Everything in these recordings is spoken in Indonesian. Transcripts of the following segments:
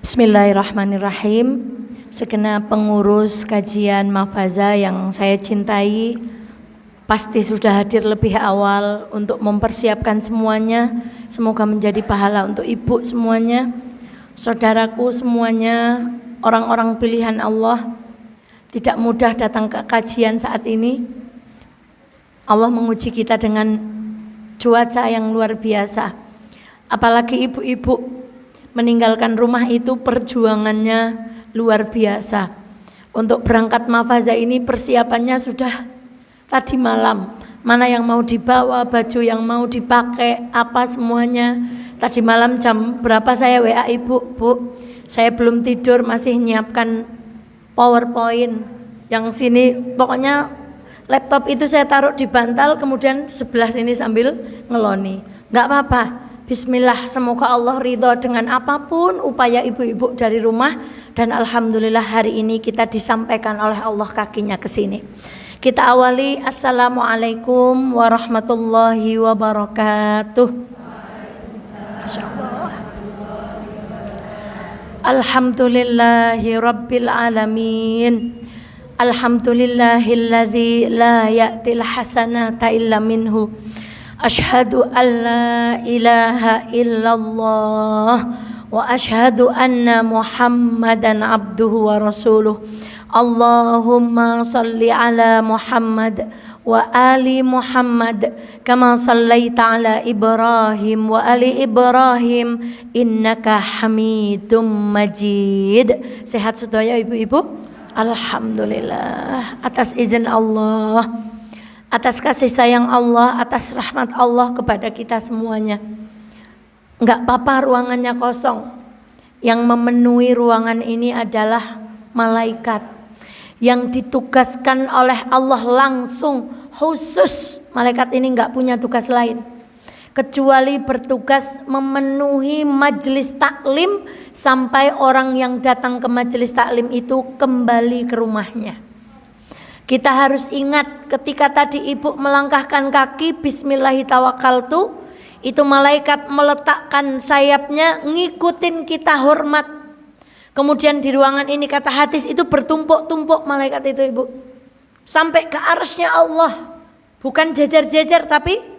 Bismillahirrahmanirrahim. Segenap pengurus kajian Mahfaza yang saya cintai pasti sudah hadir lebih awal untuk mempersiapkan semuanya. Semoga menjadi pahala untuk ibu semuanya, saudaraku semuanya, orang-orang pilihan Allah. Tidak mudah datang ke kajian saat ini. Allah menguji kita dengan cuaca yang luar biasa. Apalagi ibu-ibu meninggalkan rumah itu perjuangannya luar biasa. Untuk berangkat Mahfaza ini persiapannya sudah tadi malam. Mana yang mau dibawa, baju yang mau dipakai, apa semuanya. Tadi malam jam berapa saya WA ibu, Bu, saya belum tidur masih nyiapkan PowerPoint. Yang sini pokoknya laptop itu saya taruh di bantal, kemudian sebelah sini sambil ngeloni. Enggak apa-apa. Bismillah, semoga Allah ridho dengan apapun upaya ibu-ibu dari rumah. Dan alhamdulillah hari ini kita disampaikan oleh Allah kakinya ke sini. Kita awali, assalamualaikum warahmatullahi wabarakatuh. Alhamdulillahi rabbil alamin. Alhamdulillahilladzi la ya'til hasanata illa minhu. Ashhadu an la ilaha illallah wa ashhadu anna Muhammadan abduhu wa rasuluh. Allahumma salli ala Muhammad wa ali Muhammad kama sallaita ala Ibrahim wa ali Ibrahim innaka Hamidum Majid. Sehat sedaya ibu-ibu? Alhamdulillah, atas izin Allah, atas kasih sayang Allah, atas rahmat Allah kepada kita semuanya. Enggak apa-apa ruangannya kosong. Yang memenuhi ruangan ini adalah malaikat yang ditugaskan oleh Allah langsung khusus. Malaikat ini enggak punya tugas lain kecuali bertugas memenuhi majelis taklim sampai orang yang datang ke majelis taklim itu kembali ke rumahnya. Kita harus ingat ketika tadi ibu melangkahkan kaki bismillahirrahmanirrahim, itu malaikat meletakkan sayapnya ngikutin kita hormat. Kemudian di ruangan ini kata hadis itu bertumpuk-tumpuk malaikat itu ibu, sampai ke arsy-Nya Allah. Bukan jejer-jejer tapi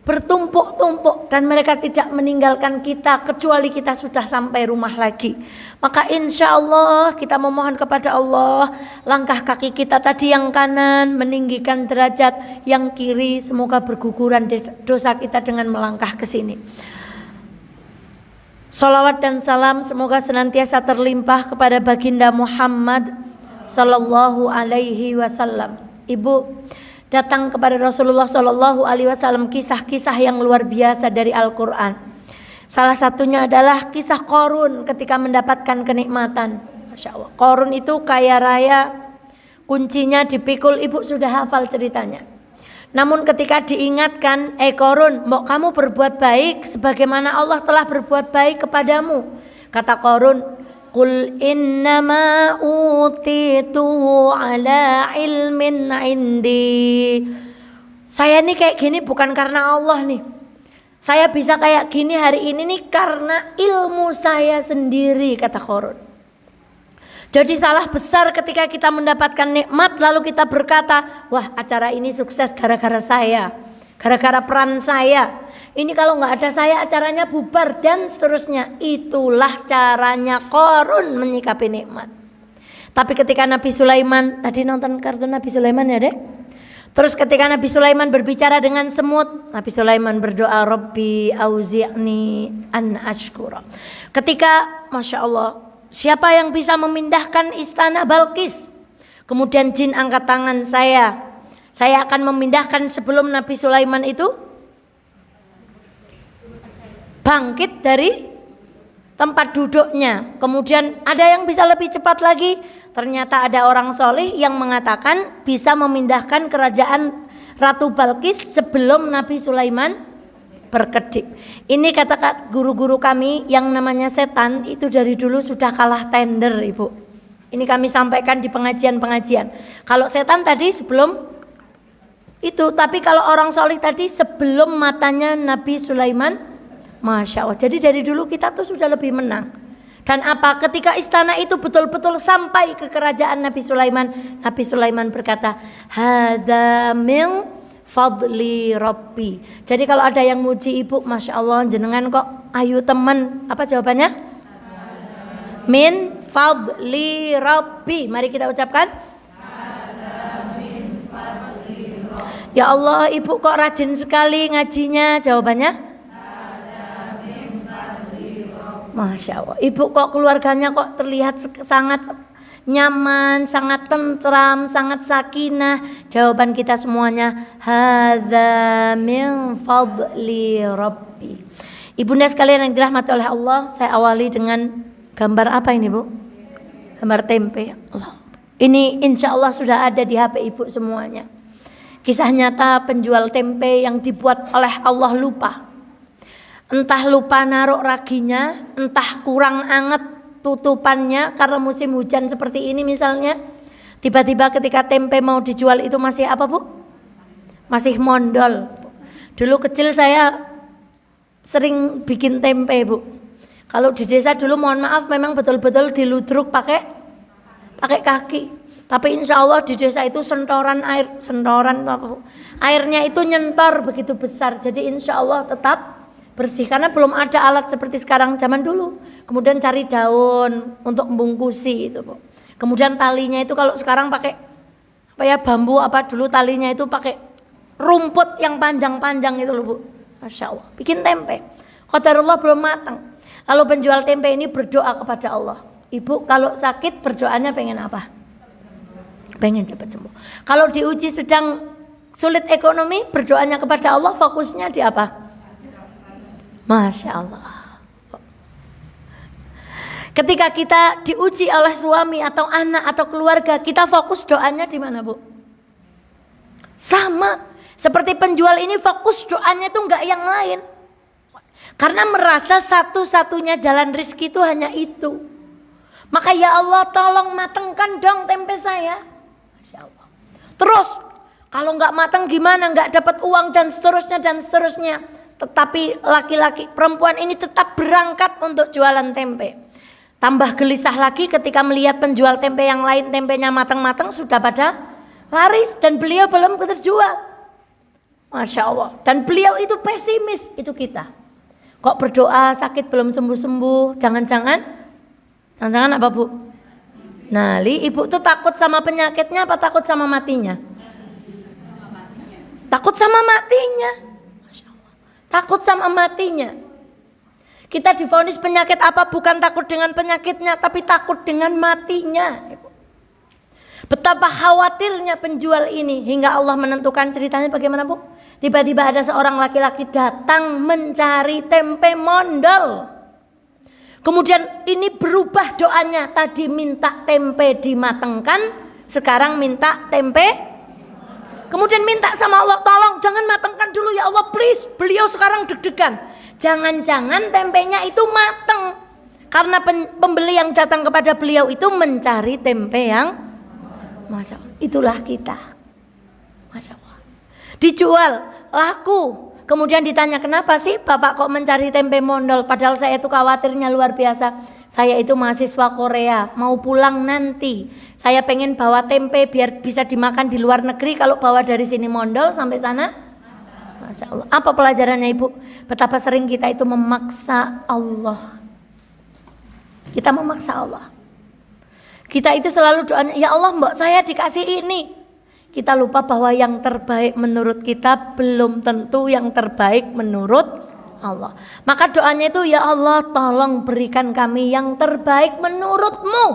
bertumpuk-tumpuk, dan mereka tidak meninggalkan kita kecuali kita sudah sampai rumah lagi. Maka insya Allah kita memohon kepada Allah, langkah kaki kita tadi yang kanan meninggikan derajat, yang kiri semoga berguguran dosa kita dengan melangkah ke sini. Salawat dan salam semoga senantiasa terlimpah kepada baginda Muhammad sallallahu alaihi wasallam. Ibu, datang kepada Rasulullah Shallallahu Alaihi Wasallam kisah-kisah yang luar biasa dari Al-Quran. Salah satunya adalah kisah Qarun ketika mendapatkan kenikmatan. Masya Allah. Qarun itu kaya raya, kuncinya dipikul, ibu sudah hafal ceritanya. Namun ketika diingatkan, Qarun, mau kamu berbuat baik sebagaimana Allah telah berbuat baik kepadamu. Kata Qarun, Qul innama utituhu ala ilmin indi. Saya nih kayak gini bukan karena Allah nih. Saya bisa kayak gini hari ini nih karena ilmu saya sendiri, kata Qarun. Jadi salah besar ketika kita mendapatkan nikmat lalu kita berkata, wah acara ini sukses gara-gara saya, gara-gara peran saya. Ini kalau nggak ada saya acaranya bubar dan seterusnya. Itulah caranya Qarun menyikapi nikmat. Tapi ketika Nabi Sulaiman, tadi nonton kartun Nabi Sulaiman ya dek? Terus ketika Nabi Sulaiman berbicara dengan semut, Nabi Sulaiman berdoa, Rabbi auzi'ni an ashkura. Ketika Masya Allah, siapa yang bisa memindahkan istana Balqis? Kemudian jin angkat tangan, saya akan memindahkan sebelum Nabi Sulaiman itu bangkit dari tempat duduknya. Kemudian ada yang bisa lebih cepat lagi. Ternyata ada orang soleh yang mengatakan bisa memindahkan kerajaan Ratu Balqis sebelum Nabi Sulaiman berkedip. Ini kata guru-guru kami yang namanya setan itu dari dulu sudah kalah tender ibu. Ini kami sampaikan di pengajian-pengajian. Kalau setan tadi sebelum itu, tapi kalau orang soleh tadi sebelum matanya Nabi Sulaiman. Masya Allah. Jadi dari dulu kita tuh sudah lebih menang. Dan apa? Ketika istana itu betul-betul sampai ke kerajaan Nabi Sulaiman, Nabi Sulaiman berkata, hadza min fadli rabbi. Jadi kalau ada yang muji ibu, masya Allah jenengan kok ayu temen. Apa jawabannya? Min fadli rabbi. Mari kita ucapkan. Ya Allah, ibu kok rajin sekali ngajinya. Jawabannya? Masya Allah, ibu kok keluarganya kok terlihat sangat nyaman, sangat tentram, sangat sakinah. Jawaban kita semuanya, hadza min fadli rabbi. Ibunda sekalian yang dirahmati oleh Allah, saya awali dengan gambar apa ini, Bu? Gambar tempe. Allah. Ini insya Allah sudah ada di HP ibu semuanya. Kisah nyata penjual tempe yang dibuat oleh Allah lupa. Entah lupa naruh raginya, entah kurang anget tutupannya karena musim hujan seperti ini misalnya. Tiba-tiba ketika tempe mau dijual itu masih apa, Bu? Masih mondol. Dulu kecil saya sering bikin tempe, Bu. Kalau di desa dulu mohon maaf memang betul-betul diludruk pakai kaki. Tapi insya Allah di desa itu sentoran apa, Bu? Airnya itu nyentor begitu besar. Jadi insya Allah tetap bersih karena belum ada alat seperti sekarang zaman dulu. Kemudian cari daun untuk membungkusi itu, Bu. Kemudian talinya itu kalau sekarang pakai apa ya, bambu apa, dulu talinya itu pakai rumput yang panjang-panjang itu loh, Bu. Masya Allah. Bikin tempe. Qadarullah belum matang. Lalu penjual tempe ini berdoa kepada Allah. Ibu kalau sakit berdoanya pengen apa? Pengen cepat sembuh. Kalau diuji sedang sulit ekonomi berdoanya kepada Allah, fokusnya di apa? Masya Allah. Ketika kita diuji oleh suami atau anak atau keluarga, kita fokus doanya di mana, Bu? Sama seperti penjual ini, fokus doanya itu enggak yang lain. Karena merasa satu-satunya jalan rezeki itu hanya itu. Maka ya Allah tolong matengkan dong tempe saya. Masya Allah. Terus kalau enggak matang gimana? Enggak dapat uang dan seterusnya dan seterusnya. Tetapi laki-laki perempuan ini tetap berangkat untuk jualan tempe. Tambah gelisah lagi ketika melihat penjual tempe yang lain tempenya matang-matang sudah pada laris dan beliau belum terjual. Masya Allah. Dan beliau itu pesimis, itu kita. Kok berdoa sakit belum sembuh-sembuh? Jangan-jangan apa, Bu? Nah, ibu tuh takut sama penyakitnya apa takut sama matinya? Takut sama matinya. Takut sama matinya. Kita divonis penyakit apa? Bukan takut dengan penyakitnya, tapi takut dengan matinya. Betapa khawatirnya penjual ini hingga Allah menentukan ceritanya bagaimana, Bu? Tiba-tiba ada seorang laki-laki datang mencari tempe mondol. Kemudian ini berubah doanya. Tadi minta tempe dimatengkan, sekarang minta tempe. Kemudian minta sama Allah, tolong jangan matangkan dulu ya Allah, please. Beliau sekarang deg-degan. Jangan-jangan tempenya itu matang. Karena pembeli yang datang kepada beliau itu mencari tempe yang Masya Allah. Itulah kita. Masya Allah. Dijual, laku. Kemudian ditanya, kenapa sih Bapak kok mencari tempe mondol? Padahal saya itu khawatirnya luar biasa. Saya itu mahasiswa Korea, mau pulang nanti. Saya pengen bawa tempe biar bisa dimakan di luar negeri. Kalau bawa dari sini mondol sampai sana. Masya Allah. Apa pelajarannya, Ibu? Betapa sering kita itu memaksa Allah. Kita memaksa Allah. Kita itu selalu doanya, ya Allah mbak saya dikasih ini. Kita lupa bahwa yang terbaik menurut kita belum tentu yang terbaik menurut Allah. Maka doanya itu, ya Allah tolong berikan kami yang terbaik menurut-Mu.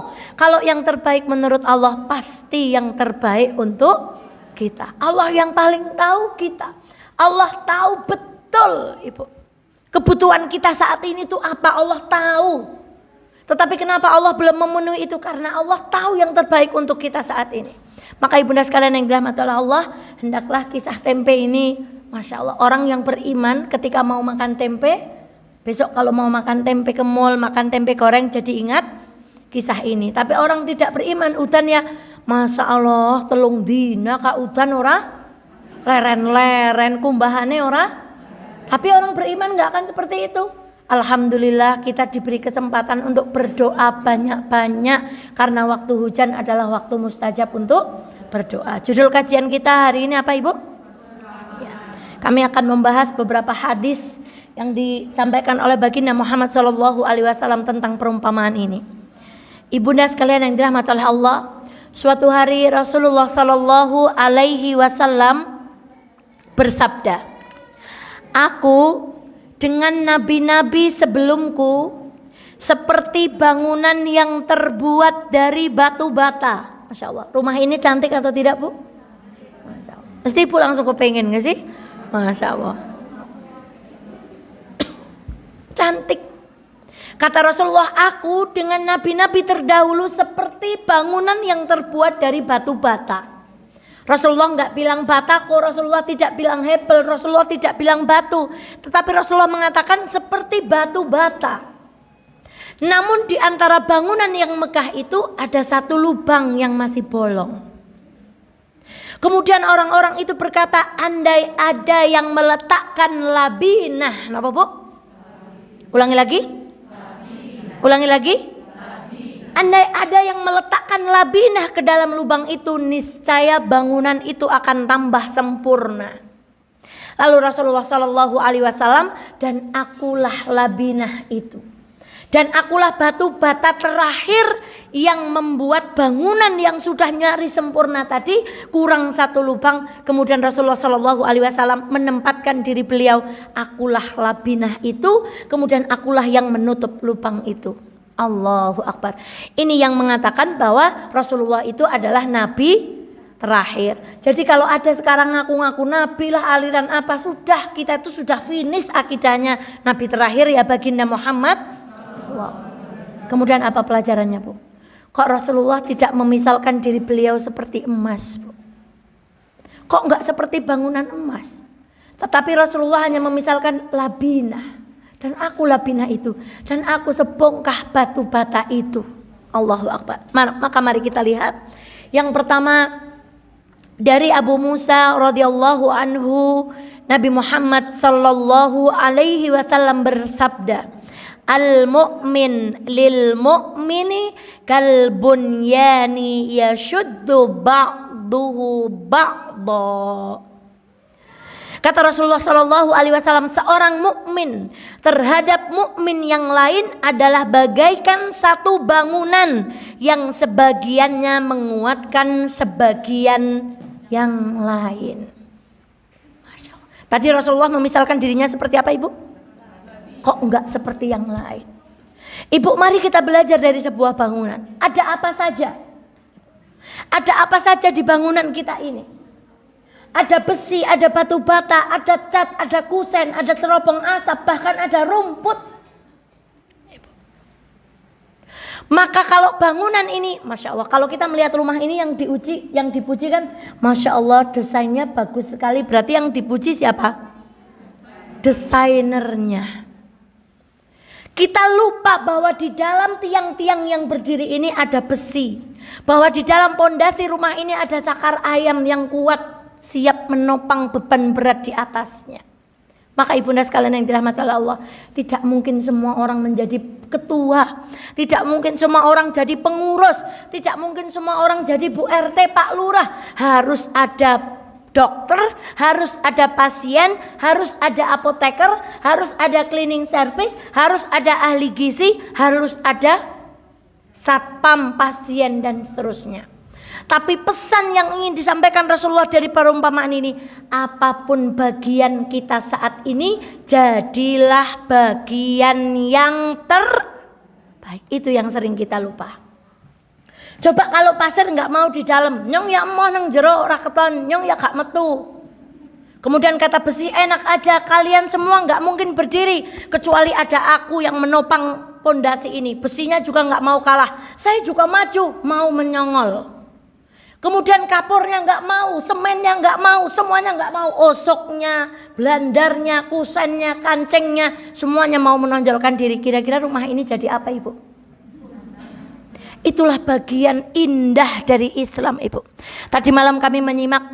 Kalau yang terbaik menurut Allah pasti yang terbaik untuk kita. Allah yang paling tahu kita. Allah tahu betul, Ibu. Kebutuhan kita saat ini tuh apa, Allah tahu. Tetapi kenapa Allah belum memenuhi itu? Karena Allah tahu yang terbaik untuk kita saat ini. Maka ibunda sekalian yang dirahmati oleh Allah, hendaklah kisah tempe ini, Masya Allah, orang yang beriman ketika mau makan tempe, besok kalau mau makan tempe ke mall, makan tempe goreng, jadi ingat kisah ini. Tapi orang tidak beriman, udan ya, Masya Allah, telung dina kak udan ora, leren-leren kumbahane ora. Tapi orang beriman gak akan seperti itu. Alhamdulillah kita diberi kesempatan untuk berdoa banyak-banyak karena waktu hujan adalah waktu mustajab untuk berdoa. Judul kajian kita hari ini apa Ibu? Ya. Kami akan membahas beberapa hadis yang disampaikan oleh baginda Muhammad SAW tentang perumpamaan ini. Ibunda sekalian yang dirahmati oleh Allah, suatu hari Rasulullah SAW bersabda, "Aku dengan nabi-nabi sebelumku seperti bangunan yang terbuat dari batu bata." Masya Allah. Rumah ini cantik atau tidak Bu? Masya Allah. Mesti Ibu langsung kepengen gak sih? Masya Allah. Cantik. Kata Rasulullah, aku dengan nabi-nabi terdahulu seperti bangunan yang terbuat dari batu bata. Rasulullah nggak bilang batako, Rasulullah tidak bilang hebel, Rasulullah tidak bilang batu, tetapi Rasulullah mengatakan seperti batu bata. Namun di antara bangunan yang megah itu ada satu lubang yang masih bolong. Kemudian orang-orang itu berkata, andai ada yang meletakkan labinah, apa Bu? Ulangi lagi. Ulangi lagi. Andai ada yang meletakkan labinah ke dalam lubang itu, niscaya bangunan itu akan tambah sempurna. Lalu Rasulullah SAW, dan akulah labinah itu, dan akulah batu bata terakhir yang membuat bangunan yang sudah nyaris sempurna tadi kurang satu lubang. Kemudian Rasulullah SAW menempatkan diri beliau, akulah labinah itu, kemudian akulah yang menutup lubang itu. Allahu Akbar. Ini yang mengatakan bahwa Rasulullah itu adalah nabi terakhir. Jadi kalau ada sekarang ngaku-ngaku nabi lah, aliran apa, sudah, kita itu sudah finish akidahnya nabi terakhir ya baginda Muhammad. Wow. Kemudian apa pelajarannya Bu? Kok Rasulullah tidak memisalkan diri beliau seperti emas Bu? Kok enggak seperti bangunan emas? Tetapi Rasulullah hanya memisalkan labinah. Dan aku labinah itu, dan aku sebongkah batu bata itu. Allahu Akbar. Maka mari kita lihat. Yang pertama dari Abu Musa radhiyallahu anhu, Nabi Muhammad sallallahu alaihi wasallam bersabda, "Al-mu'min lil mu'mini kal bunyani yashuddu ba'duhu ba'da." Kata Rasulullah SAW, seorang mukmin terhadap mukmin yang lain adalah bagaikan satu bangunan yang sebagiannya menguatkan sebagian yang lain. Masya Allah. Tadi Rasulullah memisalkan dirinya seperti apa Ibu? Kok enggak seperti yang lain? Ibu, mari kita belajar dari sebuah bangunan. Ada apa saja? Ada apa saja di bangunan kita ini? Ada besi, ada batu bata, ada cat, ada kusen, ada teropong asap, bahkan ada rumput. Maka kalau bangunan ini, Masya Allah, kalau kita melihat rumah ini yang diuji, yang dipuji kan, Masya Allah desainnya bagus sekali. Berarti yang dipuji siapa? Desainernya. Kita lupa bahwa di dalam tiang-tiang yang berdiri ini ada besi. Bahwa di dalam pondasi rumah ini ada cakar ayam yang kuat, siap menopang beban berat di atasnya. Maka ibunda sekalian yang dirahmati oleh Allah, tidak mungkin semua orang menjadi ketua, tidak mungkin semua orang jadi pengurus, tidak mungkin semua orang jadi Bu RT, Pak Lurah. Harus ada dokter, harus ada pasien, harus ada apoteker, harus ada cleaning service, harus ada ahli gizi, harus ada satpam pasien dan seterusnya. Tapi pesan yang ingin disampaikan Rasulullah dari perumpamaan ini, apapun bagian kita saat ini, jadilah bagian yang terbaik. Itu yang sering kita lupa. Coba kalau pasir nggak mau di dalam, nyong ya mau nang jero raketon, nyong ya gak metu. Kemudian kata besi, enak aja, kalian semua nggak mungkin berdiri kecuali ada aku yang menopang pondasi ini. Besinya juga nggak mau kalah, saya juga maju mau menyongol. Kemudian kapurnya nggak mau, semennya nggak mau, semuanya nggak mau, osoknya, blandarnya, kusennya, kancingnya, semuanya mau menonjolkan diri. Kira-kira rumah ini jadi apa Ibu? Itulah bagian indah dari Islam Ibu. Tadi malam kami menyimak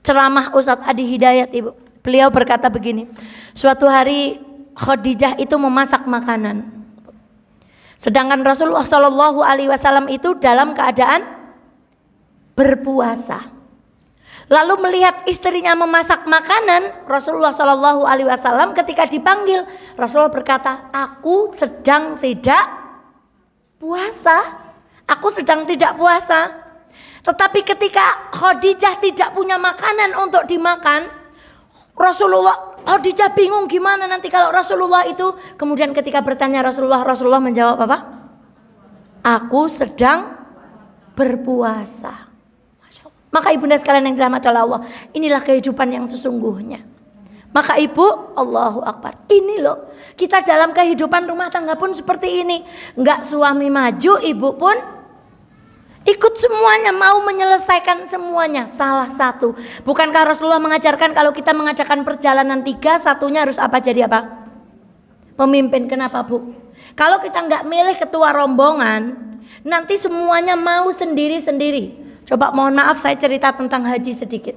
ceramah Ustadz Adi Hidayat Ibu. Beliau berkata begini, suatu hari Khadijah itu memasak makanan, sedangkan Rasulullah Shallallahu Alaihi Wasallam itu dalam keadaan berpuasa. Lalu melihat istrinya memasak makanan, Rasulullah Shallallahu Alaihi Wasallam ketika dipanggil, Rasulullah berkata, aku sedang tidak puasa. Aku sedang tidak puasa. Tetapi ketika Khadijah tidak punya makanan untuk dimakan, Khadijah bingung gimana nanti kalau Rasulullah itu. Kemudian ketika bertanya Rasulullah menjawab apa? Aku sedang berpuasa. Masya Allah. Maka ibunda sekalian yang dirahmati Allah, inilah kehidupan yang sesungguhnya. Maka ibu, Allahu Akbar, ini loh, kita dalam kehidupan rumah tangga pun seperti ini. Enggak suami maju, ibu pun ikut semuanya, mau menyelesaikan semuanya. Salah satu, bukankah Rasulullah mengajarkan kalau kita mengadakan perjalanan 3, satunya harus apa, jadi apa? Pemimpin. Kenapa bu? Kalau kita nggak milih ketua rombongan, nanti semuanya mau sendiri-sendiri. Coba mohon maaf saya cerita tentang haji sedikit.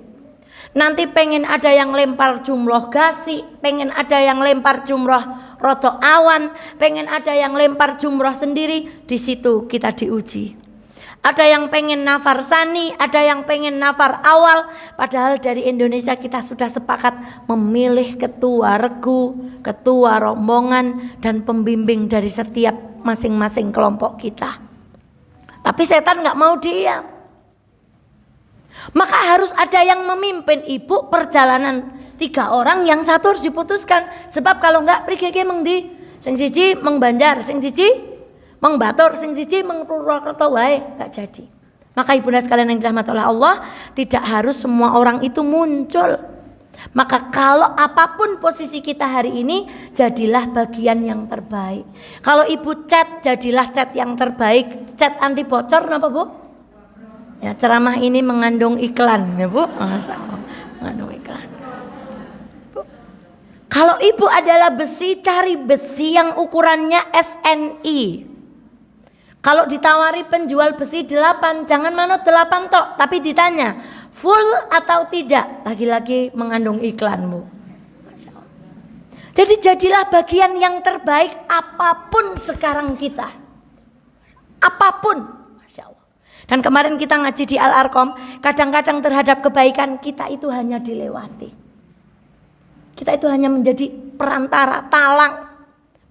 Nanti pengen ada yang lempar jumroh gasi, pengen ada yang lempar jumroh roto awan, pengen ada yang lempar jumroh sendiri. Di situ kita diuji. Ada yang pengen nafar sani, ada yang pengen nafar awal. Padahal dari Indonesia kita sudah sepakat memilih ketua regu, ketua rombongan, dan pembimbing dari setiap masing-masing kelompok kita. Tapi setan gak mau diam. Maka harus ada yang memimpin ibu perjalanan 3 orang, yang satu harus diputuskan. Sebab kalau enggak pergi meng di sing siji meng Banjar, sing siji meng Batur, sing siji meng Purwokerto wae, enggak jadi. Maka ibunda sekalian yang dirahmati oleh Allah, tidak harus semua orang itu muncul. Maka kalau apapun posisi kita hari ini, jadilah bagian yang terbaik. Kalau ibu chat, jadilah chat yang terbaik. Chat anti bocor, kenapa bu? Ya, ceramah ini mengandung iklan ya bu, mengandung iklan. Bu. Kalau ibu adalah besi, cari besi yang ukurannya SNI. Kalau ditawari penjual besi 8, jangan manut 8 tok, tapi ditanya full atau tidak, lagi-lagi mengandung iklan bu. Jadi jadilah bagian yang terbaik apapun sekarang kita, apapun. Dan kemarin kita ngaji di Al-Arqam, kadang-kadang terhadap kebaikan kita itu hanya dilewati. Kita itu hanya menjadi perantara, talang,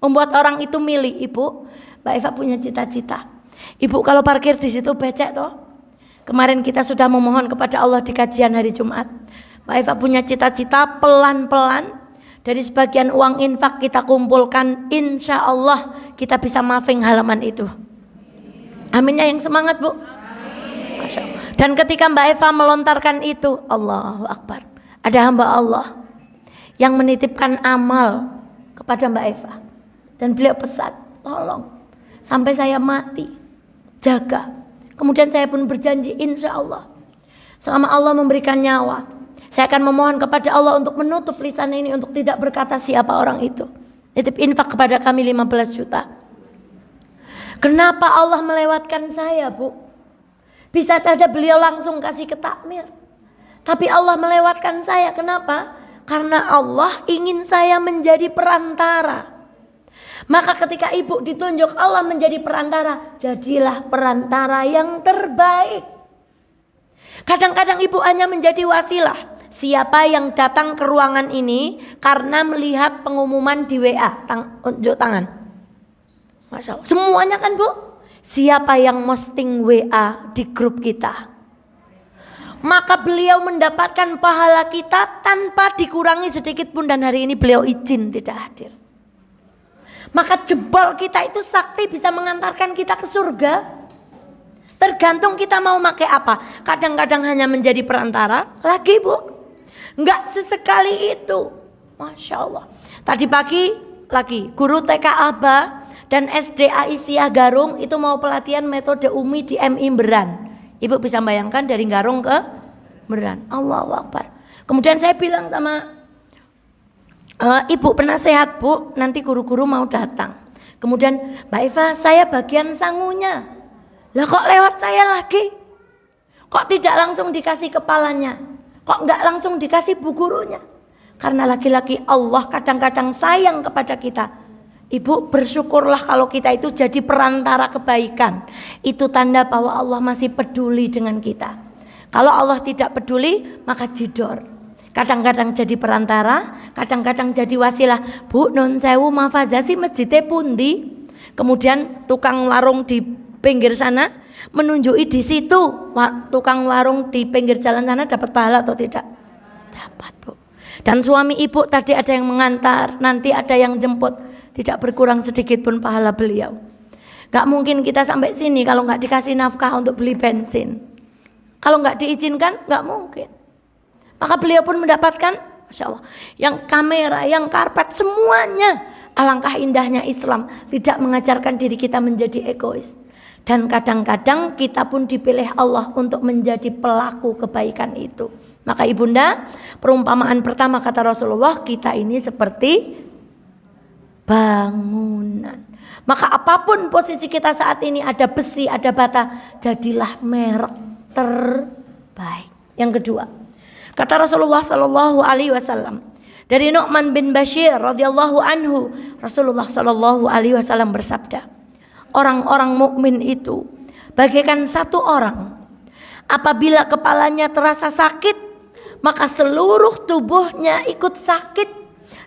membuat orang itu milih. Ibu, Mbak Eva punya cita-cita. Ibu kalau parkir di situ becek toh. Kemarin kita sudah memohon kepada Allah di kajian hari Jumat. Mbak Eva punya cita-cita, pelan-pelan dari sebagian uang infak kita kumpulkan, insya Allah kita bisa maafin halaman itu. Aminnya yang semangat bu. Dan ketika Mbak Eva melontarkan itu, Allahu Akbar, ada hamba Allah yang menitipkan amal kepada Mbak Eva. Dan beliau pesan, tolong sampai saya mati, jaga. Kemudian saya pun berjanji, insya Allah selama Allah memberikan nyawa, saya akan memohon kepada Allah untuk menutup lisan ini, untuk tidak berkata siapa orang itu. Nitip infak kepada kami 15 juta. Kenapa Allah melewatkan saya bu? Bisa saja beliau langsung kasih ke takmir, tapi Allah melewatkan saya. Kenapa? Karena Allah ingin saya menjadi perantara. Maka ketika ibu ditunjuk Allah menjadi perantara, jadilah perantara yang terbaik. Kadang-kadang ibu hanya menjadi wasilah. Siapa yang datang ke ruangan ini karena melihat pengumuman di WA, unjuk tangan. Masya Allah. Semuanya kan bu? Siapa yang posting WA di grup kita, maka beliau mendapatkan pahala kita tanpa dikurangi sedikit pun. Dan hari ini beliau izin tidak hadir. Maka jempol kita itu sakti, bisa mengantarkan kita ke surga. Tergantung kita mau pakai apa. Kadang-kadang hanya menjadi perantara. Lagi bu, enggak sesekali itu. Masya Allah. Tadi pagi lagi guru TK Aba dan SD Aisyah Garung itu mau pelatihan metode Umi di MI Meran. Ibu bisa bayangkan dari Garung ke Meran. Allahu Akbar. Kemudian saya bilang sama ibu penasehat, bu, nanti guru-guru mau datang. Kemudian Mbak Eva, saya bagian sangunya. Lah kok lewat saya lagi? Kok tidak langsung dikasih kepalanya? Kok enggak langsung dikasih bu gurunya? Karena lagi-lagi Allah kadang-kadang sayang kepada kita. Ibu, bersyukurlah kalau kita itu jadi perantara kebaikan. Itu tanda bahwa Allah masih peduli dengan kita. Kalau Allah tidak peduli, maka jidor. Kadang-kadang jadi perantara, kadang-kadang jadi wasilah. Bu, nun sewu mafazasi masjidnya pundi. Kemudian tukang warung di pinggir sana menunjuki di situ. Tukang warung di pinggir jalan sana dapat pahala atau tidak? Dapat, Bu. Dan suami ibu tadi ada yang mengantar, nanti ada yang jemput. Tidak berkurang sedikit pun pahala beliau. Gak mungkin kita sampai sini kalau gak dikasih nafkah untuk beli bensin. Kalau gak diizinkan, gak mungkin. Maka beliau pun mendapatkan, Masya Allah, yang kamera, yang karpet, semuanya. Alangkah indahnya Islam, tidak mengajarkan diri kita menjadi egois. Dan kadang-kadang kita pun dipilih Allah untuk menjadi pelaku kebaikan itu. Maka ibunda, perumpamaan pertama kata Rasulullah, kita ini seperti bangunan. Maka apapun posisi kita saat ini, ada besi, ada bata, jadilah merek terbaik. Yang kedua, kata Rasulullah Sallallahu Alaihi Wasallam dari Nu'man bin Bashir radhiyallahu anhu, Rasulullah Sallallahu Alaihi Wasallam bersabda, orang-orang mukmin itu bagaikan satu orang, apabila kepalanya terasa sakit, maka seluruh tubuhnya ikut sakit.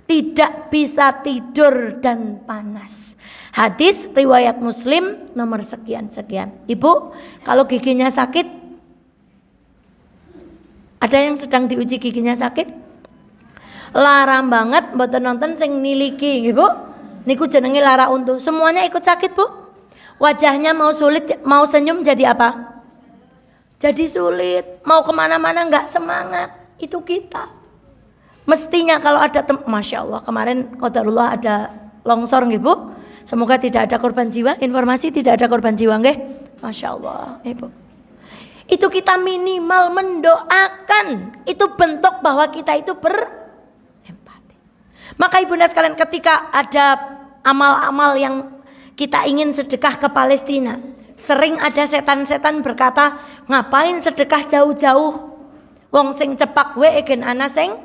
Tidak bisa tidur dan panas. Hadis riwayat Muslim nomor sekian-sekian. Ibu, kalau giginya sakit, ada yang sedang diuji giginya sakit? Larang banget mboten nonton sing niliki, Ibu. Niku jenenge lara untu. Semuanya ikut sakit, Bu. Wajahnya mau sulit, mau senyum jadi apa? Jadi sulit. Mau kemana-mana nggak semangat. Itu kita. Mestinya kalau ada Masya Allah, kemarin qadarullah ada longsor nggih Bu. Semoga tidak ada korban jiwa. Informasi tidak ada korban jiwa nggih. Masya Allah Ibu. Itu kita minimal mendoakan. Itu bentuk bahwa kita itu berempati. Maka ibunda sekalian, ketika ada amal-amal yang kita ingin sedekah ke Palestina, sering ada setan-setan berkata, ngapain sedekah jauh-jauh? Wong sing cepak we gen ana sing.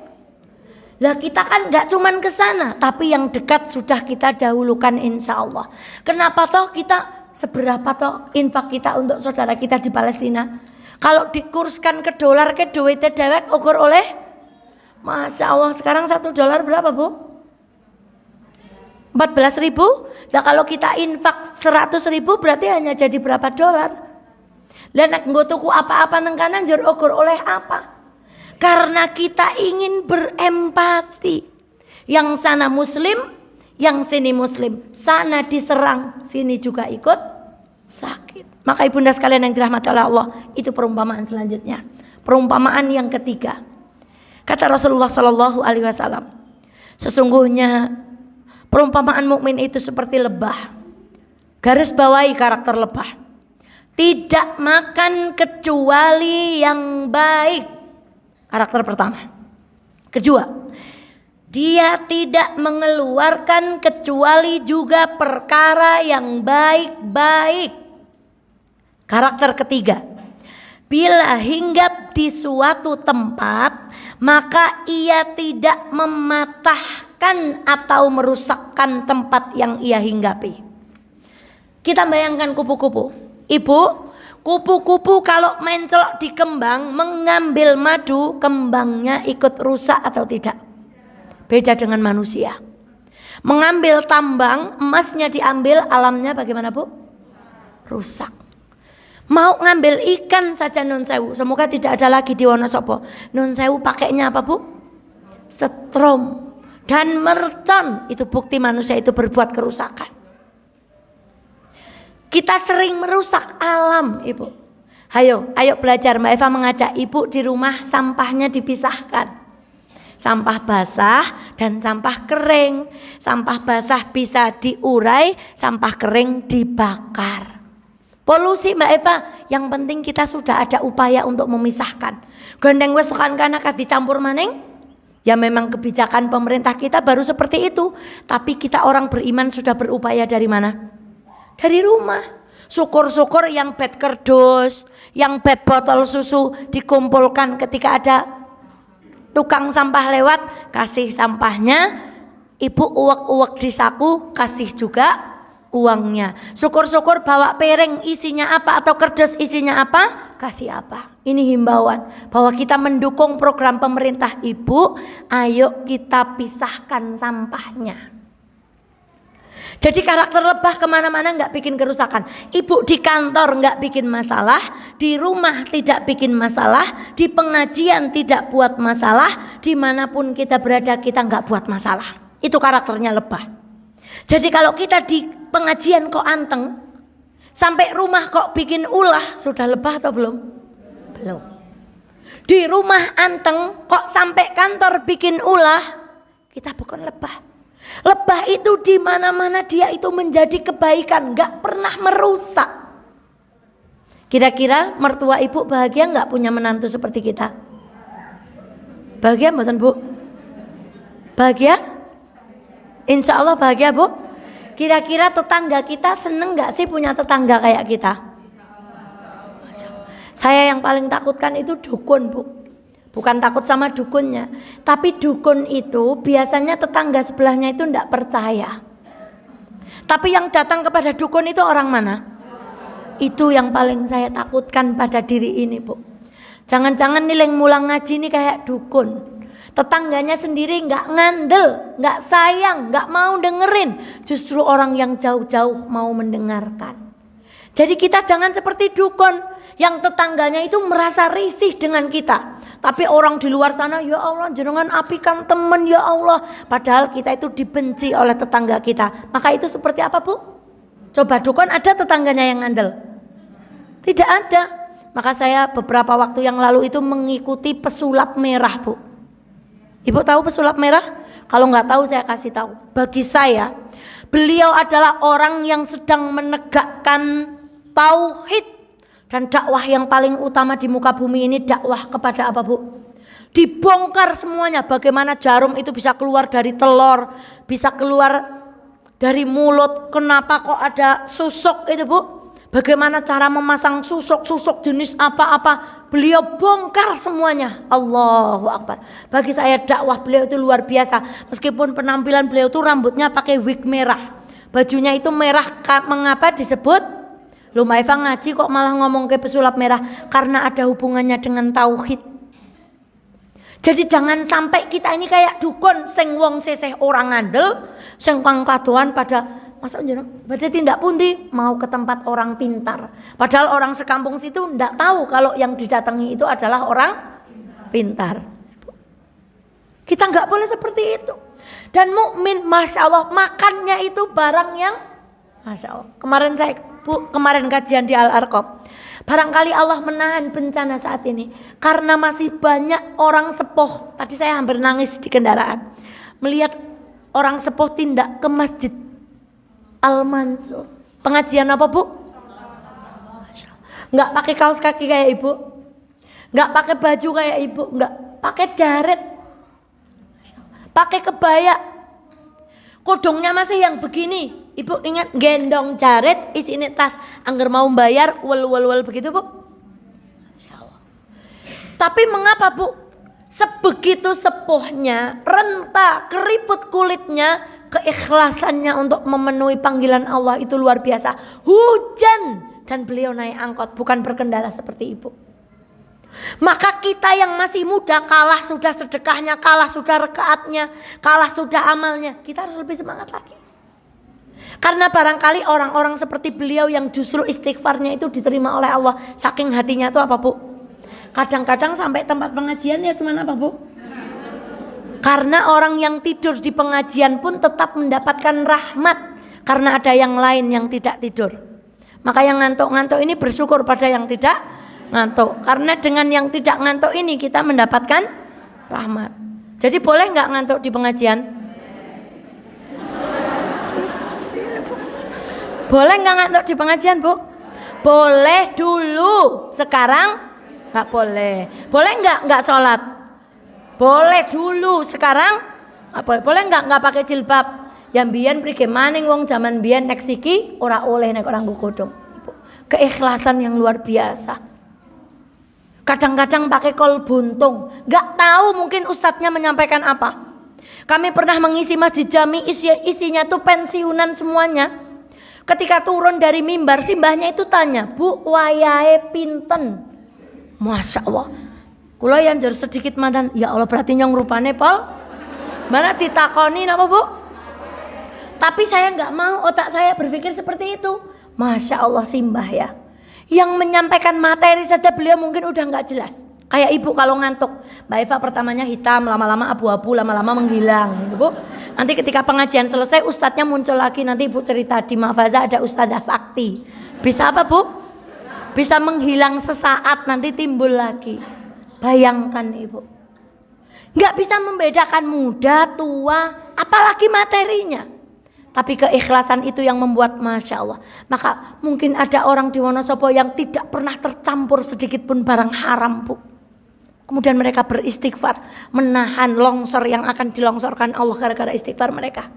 Lah kita kan gak cuman ke sana, tapi yang dekat sudah kita dahulukan insya Allah. Kenapa toh kita, seberapa toh infak kita untuk saudara kita di Palestina? Kalau dikurskan ke dolar, ke duitnya dewek ukur oleh, Masya Allah, sekarang $1 berapa Bu? 14.000. Nah kalau kita infak 100.000 berarti hanya jadi berapa dolar? Lah nek nggo tuku apa-apa nang kanan njur ukur oleh apa? Karena kita ingin berempati. Yang sana muslim, yang sini muslim. Sana diserang, sini juga ikut sakit. Maka ibunda sekalian yang dirahmati oleh Allah, itu perumpamaan selanjutnya. Perumpamaan yang ketiga. Kata Rasulullah Sallallahu Alaihi Wasallam, sesungguhnya perumpamaan mukmin itu seperti lebah. Garis bawahi karakter lebah. Tidak makan kecuali yang baik. Karakter pertama. Kedua, dia tidak mengeluarkan kecuali juga perkara yang baik-baik. Karakter ketiga, bila hinggap di suatu tempat, maka ia tidak mematahkan atau merusakkan tempat yang ia hinggapi. Kita bayangkan kupu-kupu. Ibu, kupu-kupu kalau mencolok di kembang mengambil madu, kembangnya ikut rusak atau tidak? Beda dengan manusia. Mengambil tambang, emasnya diambil, alamnya bagaimana Bu? Rusak. Mau ngambil ikan saja nun sewu, semoga tidak ada lagi di Wonosobo. Nun sewu pakainya apa Bu? Setrum dan mercon. Itu bukti manusia itu berbuat kerusakan. Kita sering merusak alam, Ibu. Ayo belajar. Mbak Eva mengajak Ibu di rumah sampahnya dipisahkan. Sampah basah dan sampah kering. Sampah basah bisa diurai, sampah kering dibakar. Polusi Mbak Eva, yang penting kita sudah ada upaya untuk memisahkan. Gondeng wis tekan kana dicampur maning. Ya memang kebijakan pemerintah kita baru seperti itu. Tapi kita orang beriman sudah berupaya dari mana? Dari rumah. Syukur-syukur yang bed kerdus, yang bed botol susu dikumpulkan ketika ada tukang sampah lewat, kasih sampahnya. Ibu uwek-uwek di saku, kasih juga uangnya. Syukur-syukur bawa piring isinya apa atau kerdus isinya apa, kasih apa. Ini himbauan bahwa kita mendukung program pemerintah Ibu. Ayo kita pisahkan sampahnya. Jadi karakter lebah kemana-mana nggak bikin kerusakan. Ibu di kantor nggak bikin masalah, di rumah tidak bikin masalah, di pengajian tidak buat masalah, dimanapun kita berada kita nggak buat masalah. Itu karakternya lebah. Jadi kalau kita di pengajian kok anteng, sampai rumah kok bikin ulah, sudah lebah atau belum? Belum. Di rumah anteng kok sampai kantor bikin ulah, kita bukan lebah. Lebah itu di mana-mana dia itu menjadi kebaikan, nggak pernah merusak. Kira-kira mertua ibu bahagia nggak punya menantu seperti kita? Bahagia mboten Bu? Bahagia? Insya Allah bahagia Bu. Kira-kira tetangga kita seneng nggak sih punya tetangga kayak kita? Saya yang paling takutkan itu dukun Bu. Bukan takut sama dukunnya, tapi dukun itu biasanya tetangga sebelahnya itu tidak percaya. Tapi yang datang kepada dukun itu orang mana? Itu yang paling saya takutkan pada diri ini Bu. Jangan-jangan nih yang mulang ngaji ini kayak dukun. Tetangganya sendiri nggak ngandel, nggak sayang, nggak mau dengerin. Justru orang yang jauh-jauh mau mendengarkan. Jadi kita jangan seperti dukun yang tetangganya itu merasa risih dengan kita. Tapi orang di luar sana, ya Allah jenengan apikan temen ya Allah. Padahal kita itu dibenci oleh tetangga kita. Maka itu seperti apa Bu? Coba dukun ada tetangganya yang ngandel? Tidak ada. Maka saya beberapa waktu yang lalu itu mengikuti pesulap merah Bu. Ibu tahu pesulap merah? Kalau nggak tahu saya kasih tahu. Bagi saya, beliau adalah orang yang sedang menegakkan tauhid. Dan dakwah yang paling utama di muka bumi ini dakwah kepada apa Bu? Dibongkar semuanya. Bagaimana jarum itu bisa keluar dari telur, bisa keluar dari mulut. Kenapa kok ada susuk itu Bu? Bagaimana cara memasang susuk jenis apa-apa. Beliau bongkar semuanya. Allahu Akbar. Bagi saya dakwah beliau itu luar biasa. Meskipun penampilan beliau itu rambutnya pakai wig merah, bajunya itu merah. Mengapa disebut? Lu Maifah ngaji kok malah ngomong ke pesulap merah? Karena ada hubungannya dengan tauhid. Jadi jangan sampai kita ini kayak dukun sing wong seseh orang ngandel, sing kang kadoan pada masa jeneng pada tindak pundi mau ke tempat orang pintar. Padahal orang sekampung situ ndak tahu kalau yang didatangi itu adalah orang pintar. Kita nggak boleh seperti itu. Dan mukmin, masya Allah, makannya itu barang yang masya Allah. Kemarin kajian di Al-Arqam. Barangkali Allah menahan bencana saat ini karena masih banyak orang sepuh. Tadi saya hampir nangis di kendaraan melihat orang sepuh tindak ke Masjid Al-Mansur. Pengajian apa Bu? Nggak pakai kaos kaki kayak Ibu, nggak pakai baju kayak Ibu, nggak pakai jaret, pakai kebaya. Kodongnya masih yang begini. Ibu ingat gendong jaret isinya tas, angger mau bayar wel begitu Bu. Tapi mengapa Bu? Sebegitu sepuhnya, renta, keriput kulitnya, keikhlasannya untuk memenuhi panggilan Allah itu luar biasa. Hujan dan beliau naik angkot, bukan berkendara seperti Ibu. Maka kita yang masih muda, kalah sudah sedekahnya, kalah sudah rekaatnya, kalah sudah amalnya, kita harus lebih semangat lagi. Karena barangkali orang-orang seperti beliau yang justru istighfarnya itu diterima oleh Allah, saking hatinya itu apa Bu? Kadang-kadang sampai tempat pengajian ya cuman apa Bu? Karena orang yang tidur di pengajian pun tetap mendapatkan rahmat, karena ada yang lain yang tidak tidur. Maka yang ngantuk-ngantuk ini bersyukur pada yang tidak ngantuk, karena dengan yang tidak ngantuk ini kita mendapatkan rahmat. Jadi boleh nggak ngantuk di pengajian? Boleh nggak ngantuk di pengajian Bu? Boleh dulu, sekarang nggak boleh. Boleh nggak sholat? Boleh dulu, sekarang nggak boleh. Boleh nggak pakai jilbab? Yang biyen prike maning wong zaman biyen nek siki ora oleh nek orang godhong. Keikhlasan yang luar biasa. Kadang-kadang pakai kol buntung, nggak tahu mungkin ustadznya menyampaikan apa. Kami pernah mengisi masjid jami, isinya tuh pensiunan semuanya. Ketika turun dari mimbar, simbahnya itu tanya, "Bu, wayahe pinten?" Masya Allah. Kula yang jare sedikit mandan, ya Allah berarti nyong rupane Pol. Mana ditakoni napa Bu? Tapi saya nggak mau, otak saya berpikir seperti itu. Masya Allah simbah ya. Yang menyampaikan materi saja beliau mungkin udah nggak jelas. Kayak ibu kalau ngantuk, Mbak Eva pertamanya hitam, lama-lama abu-abu, lama-lama menghilang, gitu Bu. Nanti ketika pengajian selesai, ustadznya muncul lagi. Nanti ibu cerita di Mahfaza ada ustadzah sakti. Bisa apa Bu? Bisa menghilang sesaat, nanti timbul lagi. Bayangkan ibu, nggak bisa membedakan muda, tua, apalagi materinya. Tapi keikhlasan itu yang membuat Masya Allah. Maka mungkin ada orang di Wonosobo yang tidak pernah tercampur sedikit pun barang haram Bu. Kemudian mereka beristighfar, menahan longsor yang akan dilongsorkan Allah gara-gara istighfar mereka.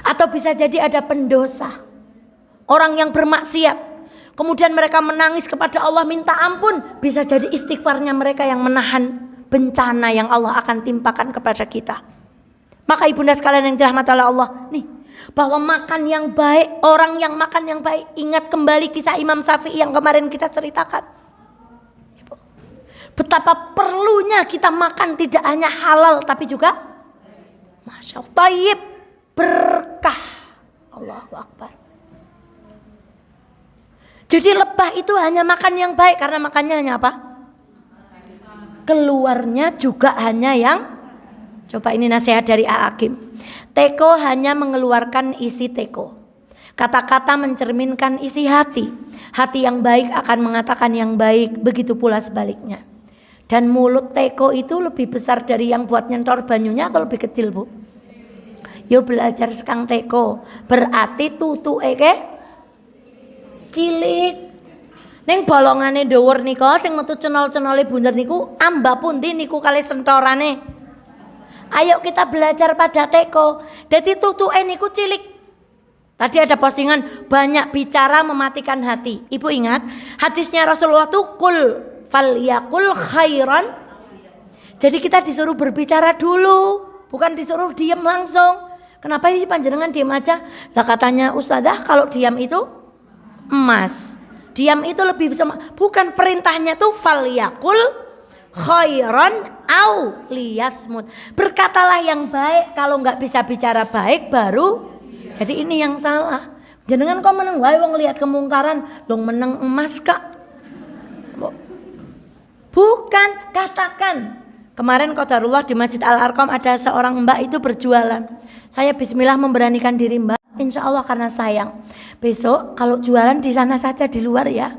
Atau bisa jadi ada pendosa, orang yang bermaksiat, kemudian mereka menangis kepada Allah minta ampun. Bisa jadi istighfarnya mereka yang menahan bencana yang Allah akan timpakan kepada kita. Maka ibunda sekalian yang dirahmati oleh Allah, nih, bahwa makan yang baik, orang yang makan yang baik, ingat kembali kisah Imam Syafi'i yang kemarin kita ceritakan. Betapa perlunya kita makan tidak hanya halal tapi juga Masya Allah, tayyib, berkah. Allahu Akbar. Jadi lebah itu hanya makan yang baik karena makannya hanya apa? Keluarnya juga hanya yang, coba ini nasihat dari A.A.Kim. Teko hanya mengeluarkan isi teko. Kata-kata mencerminkan isi hati. Hati yang baik akan mengatakan yang baik, begitu pula sebaliknya. Dan mulut teko itu lebih besar dari yang buat nyentor banyunya atau lebih kecil Bu? Yo belajar sekang teko. Berarti tutuke ke cilik. Ning bolongane dhuwur nika sing metu cenol-cenole bunder niku amba pundi niku kali sentorane. Ayo kita belajar pada teko. Dadi tutuke niku cilik. Tadi ada postingan banyak bicara mematikan hati. Ibu ingat hadisnya Rasulullah tuh kul falyakul khairan. Jadi kita disuruh berbicara dulu, bukan disuruh diam langsung. Kenapa sih panjenengan diam aja? Lah katanya ustadzah kalau diam itu emas. Diam itu lebih bisa, bukan perintahnya tuh falyakul khairan au liyasmut. Berkatalah yang baik, kalau nggak bisa bicara baik baru. Jadi ini yang salah. Jenengan kok meneng wae wong lihat kemungkaran, long meneng emas Kak. Bukan, katakan. Kemarin qadarullah di Masjid Al-Arqam ada seorang mbak itu berjualan. Saya bismillah memberanikan diri Mbak, insya Allah karena sayang. Besok kalau jualan di sana saja di luar ya,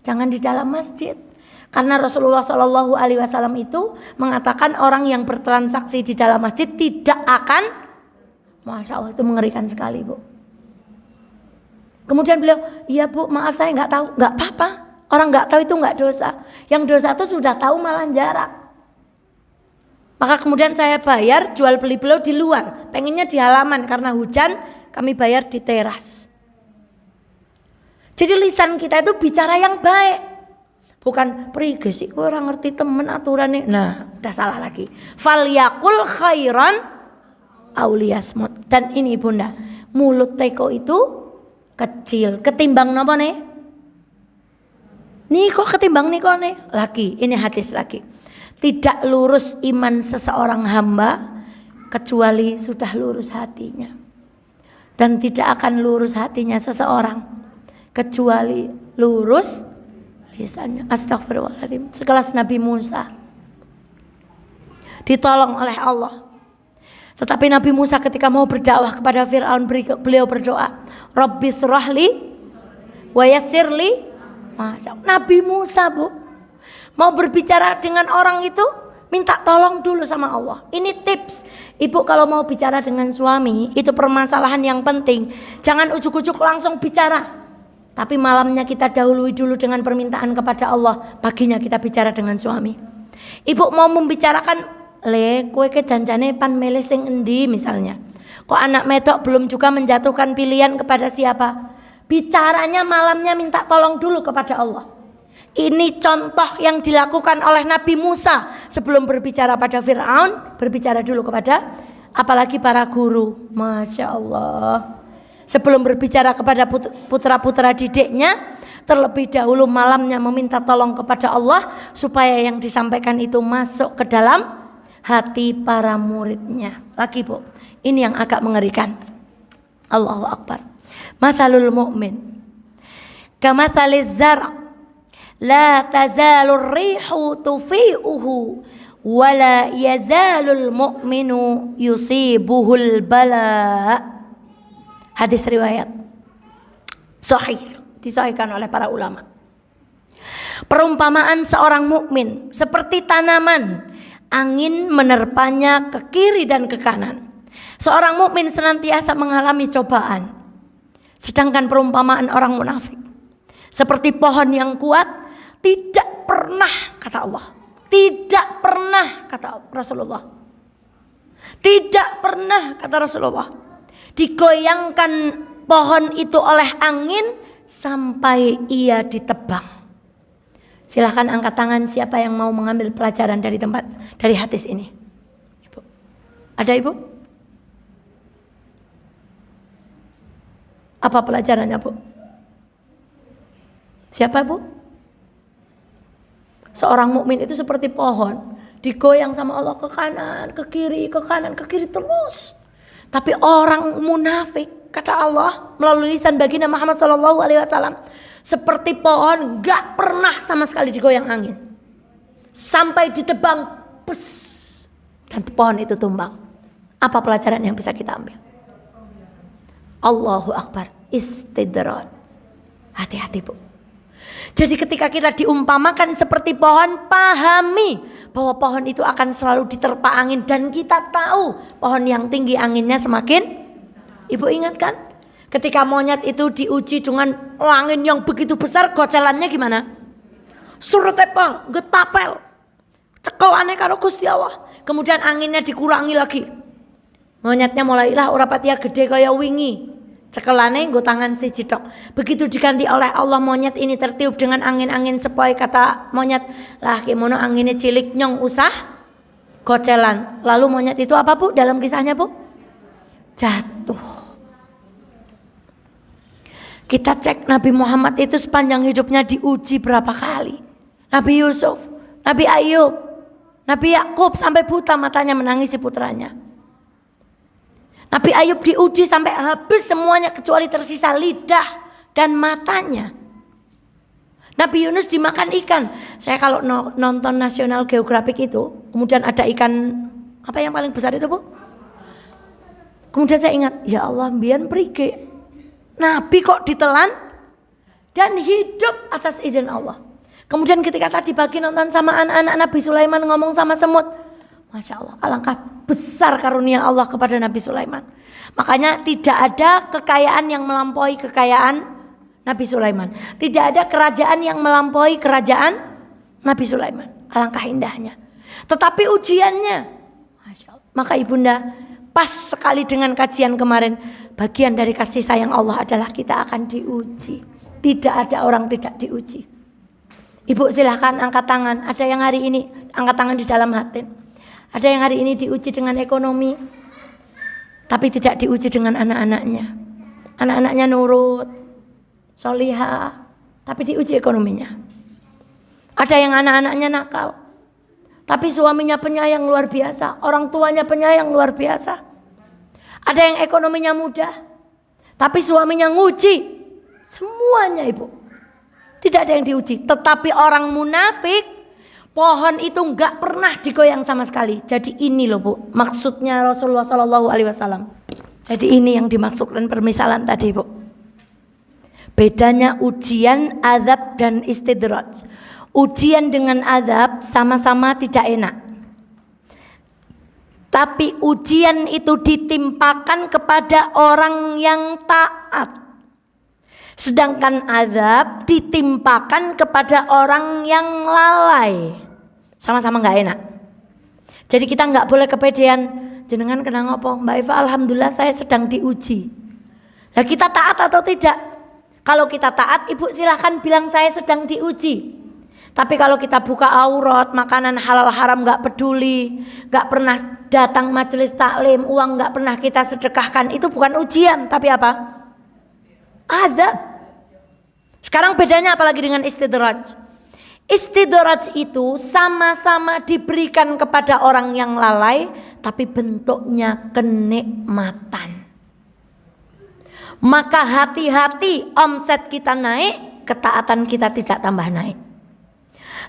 jangan di dalam masjid. Karena Rasulullah SAW itu mengatakan orang yang bertransaksi di dalam masjid tidak akan, Masya Allah itu mengerikan sekali Bu. Kemudian beliau, iya Bu maaf saya nggak tahu, nggak apa-apa. Orang nggak tahu itu nggak dosa. Yang dosa itu sudah tahu malah jarak. Maka kemudian saya bayar jual beli beliau di luar. Pengennya di halaman karena hujan kami bayar di teras. Jadi lisan kita itu bicara yang baik. Bukan prige sih orang ngerti temen aturannya. Nah udah salah lagi. Falyakul khairan auliyasmut. Dan ini bunda, mulut teko itu kecil. Ketimbang apa nih? Niko ketimbang niko nih lagi, ini hadis lagi. Tidak lurus iman seseorang hamba kecuali sudah lurus hatinya. Dan tidak akan lurus hatinya seseorang kecuali lurus lisannya. Astagfirullahaladzim. Sekelas Nabi Musa ditolong oleh Allah. Tetapi Nabi Musa ketika mau berdakwah kepada Fir'aun, beliau berdoa, Rabbis rahli wa yassirli. Nabi Musa Bu mau berbicara dengan orang itu minta tolong dulu sama Allah. Ini tips ibu kalau mau bicara dengan suami, itu permasalahan yang penting. Jangan ujuk-ujuk langsung bicara, tapi malamnya kita dahului dulu dengan permintaan kepada Allah. Paginya kita bicara dengan suami. Ibu mau membicarakan, le kue ke janjane pan meleh sing endi misalnya. Kok anak medok belum juga menjatuhkan pilihan kepada siapa? Bicaranya malamnya minta tolong dulu kepada Allah. Ini contoh yang dilakukan oleh Nabi Musa sebelum berbicara pada Fir'aun, berbicara dulu kepada apalagi para guru. Masya Allah. Sebelum berbicara kepada putra-putra didiknya, terlebih dahulu malamnya meminta tolong kepada Allah supaya yang disampaikan itu masuk ke dalam hati para muridnya. Lagi Bu, ini yang agak mengerikan. Allahu Akbar. Mathalul mu'min kamathaliz zar' la tazalur rihu tufi'uhu wala yazalul mu'minu yusibuhul bala. Hadis riwayat sahih, disahihkan oleh para ulama. Perumpamaan seorang mukmin seperti tanaman, angin menerpanya ke kiri dan ke kanan. Seorang mukmin senantiasa mengalami cobaan. Sedangkan perumpamaan orang munafik seperti pohon yang kuat, tidak pernah, kata Allah, tidak pernah, kata Rasulullah, tidak pernah, kata Rasulullah, digoyangkan pohon itu oleh angin sampai ia ditebang. Silahkan angkat tangan siapa yang mau mengambil pelajaran dari hadis ini. Ibu, ada Ibu? Apa pelajarannya Bu? Siapa Bu? Seorang mukmin itu seperti pohon, digoyang sama Allah ke kanan, ke kiri, ke kanan, ke kiri terus. Tapi orang munafik, kata Allah melalui lisan baginda Muhammad SAW, seperti pohon, gak pernah sama sekali digoyang angin, sampai ditebang, pes, dan pohon itu tumbang. Apa pelajaran yang bisa kita ambil? Allahu Akbar, istidraj. Hati-hati Bu. Jadi ketika kita diumpamakan seperti pohon, pahami bahwa pohon itu akan selalu diterpa angin. Dan kita tahu pohon yang tinggi anginnya semakin. Ibu ingat kan? Ketika monyet itu diuji dengan angin yang begitu besar, gocelannya gimana? Surutepa, getapel, cekelannya karo Gusti Allah. Kemudian anginnya dikurangi lagi. Monyetnya mulailah ora patia gede kaya wingi. Cekelane nggo tangan siji tok. Begitu diganti oleh Allah, monyet ini tertiup dengan angin-angin sepoi. Kata monyet, lah kimono anginnya cilik nyong usah gocelan. Lalu monyet itu apa Bu dalam kisahnya Bu? Jatuh. Kita cek Nabi Muhammad itu sepanjang hidupnya diuji berapa kali. Nabi Yusuf, Nabi Ayub, Nabi Yakub sampai buta matanya menangisi putranya. Nabi Ayub diuji sampai habis semuanya kecuali tersisa lidah dan matanya. Nabi Yunus dimakan ikan. Saya kalau nonton National Geographic itu, kemudian ada ikan apa yang paling besar itu Bu? Kemudian saya ingat, ya Allah, mbiyen prike. Nabi kok ditelan dan hidup atas izin Allah. Kemudian ketika tadi pagi nonton sama anak-anak Nabi Sulaiman ngomong sama semut. Masya Allah, alangkah besar karunia Allah kepada Nabi Sulaiman. Makanya tidak ada kekayaan yang melampaui kekayaan Nabi Sulaiman. Tidak ada kerajaan yang melampaui kerajaan Nabi Sulaiman. Alangkah indahnya. Tetapi ujiannya, Masya Allah. Maka ibunda, pas sekali dengan kajian kemarin, bagian dari kasih sayang Allah adalah kita akan diuji. Tidak ada orang tidak diuji. Ibu silahkan angkat tangan. Ada yang hari ini angkat tangan di dalam hati. Ada yang hari ini diuji dengan ekonomi, tapi tidak diuji dengan anak-anaknya. Anak-anaknya nurut, solihah, tapi diuji ekonominya. Ada yang anak-anaknya nakal, tapi suaminya penyayang luar biasa, orang tuanya penyayang luar biasa. Ada yang ekonominya mudah, tapi suaminya nguji. Semuanya Ibu, tidak ada yang diuji. Tetapi orang munafik, pohon itu enggak pernah digoyang sama sekali. Jadi ini loh Bu, maksudnya Rasulullah SAW. Jadi ini yang dimaksudkan permisalan tadi Bu. Bedanya ujian, azab dan istidraj. Ujian dengan azab sama-sama tidak enak. Tapi ujian itu ditimpakan kepada orang yang taat. Sedangkan azab ditimpakan kepada orang yang lalai. Sama-sama gak enak. Jadi kita gak boleh kepedean. Jenengan kena ngopo? Mbak Eva, alhamdulillah saya sedang diuji. Lah kita taat atau tidak? Kalau kita taat, Ibu silahkan bilang saya sedang diuji. Tapi kalau kita buka aurat, makanan halal haram gak peduli, gak pernah datang majelis taklim, uang gak pernah kita sedekahkan, itu bukan ujian, tapi apa? Azab. Sekarang bedanya apalagi dengan istidraj? Istidraj itu sama-sama diberikan kepada orang yang lalai, tapi bentuknya kenikmatan. Maka hati-hati omset kita naik, ketaatan kita tidak tambah naik.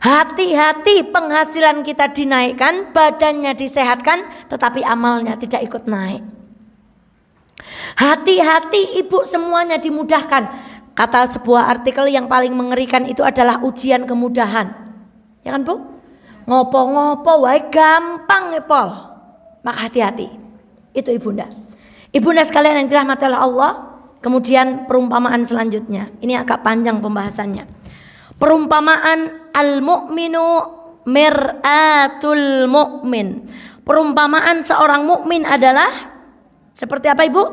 Hati-hati penghasilan kita dinaikkan, badannya disehatkan, tetapi amalnya tidak ikut naik. Hati-hati ibu semuanya dimudahkan. Kata sebuah artikel yang paling mengerikan itu adalah ujian kemudahan. Ya kan Bu? Ngopo-ngopo wae gampang ngepol. Maka hati-hati. Itu ibunda. Ibunda sekalian yang dirahmati oleh Allah. Kemudian perumpamaan selanjutnya. Ini agak panjang pembahasannya. Perumpamaan al-mu'minu mir'atul mu'min. Perumpamaan seorang mukmin adalah seperti apa Ibu?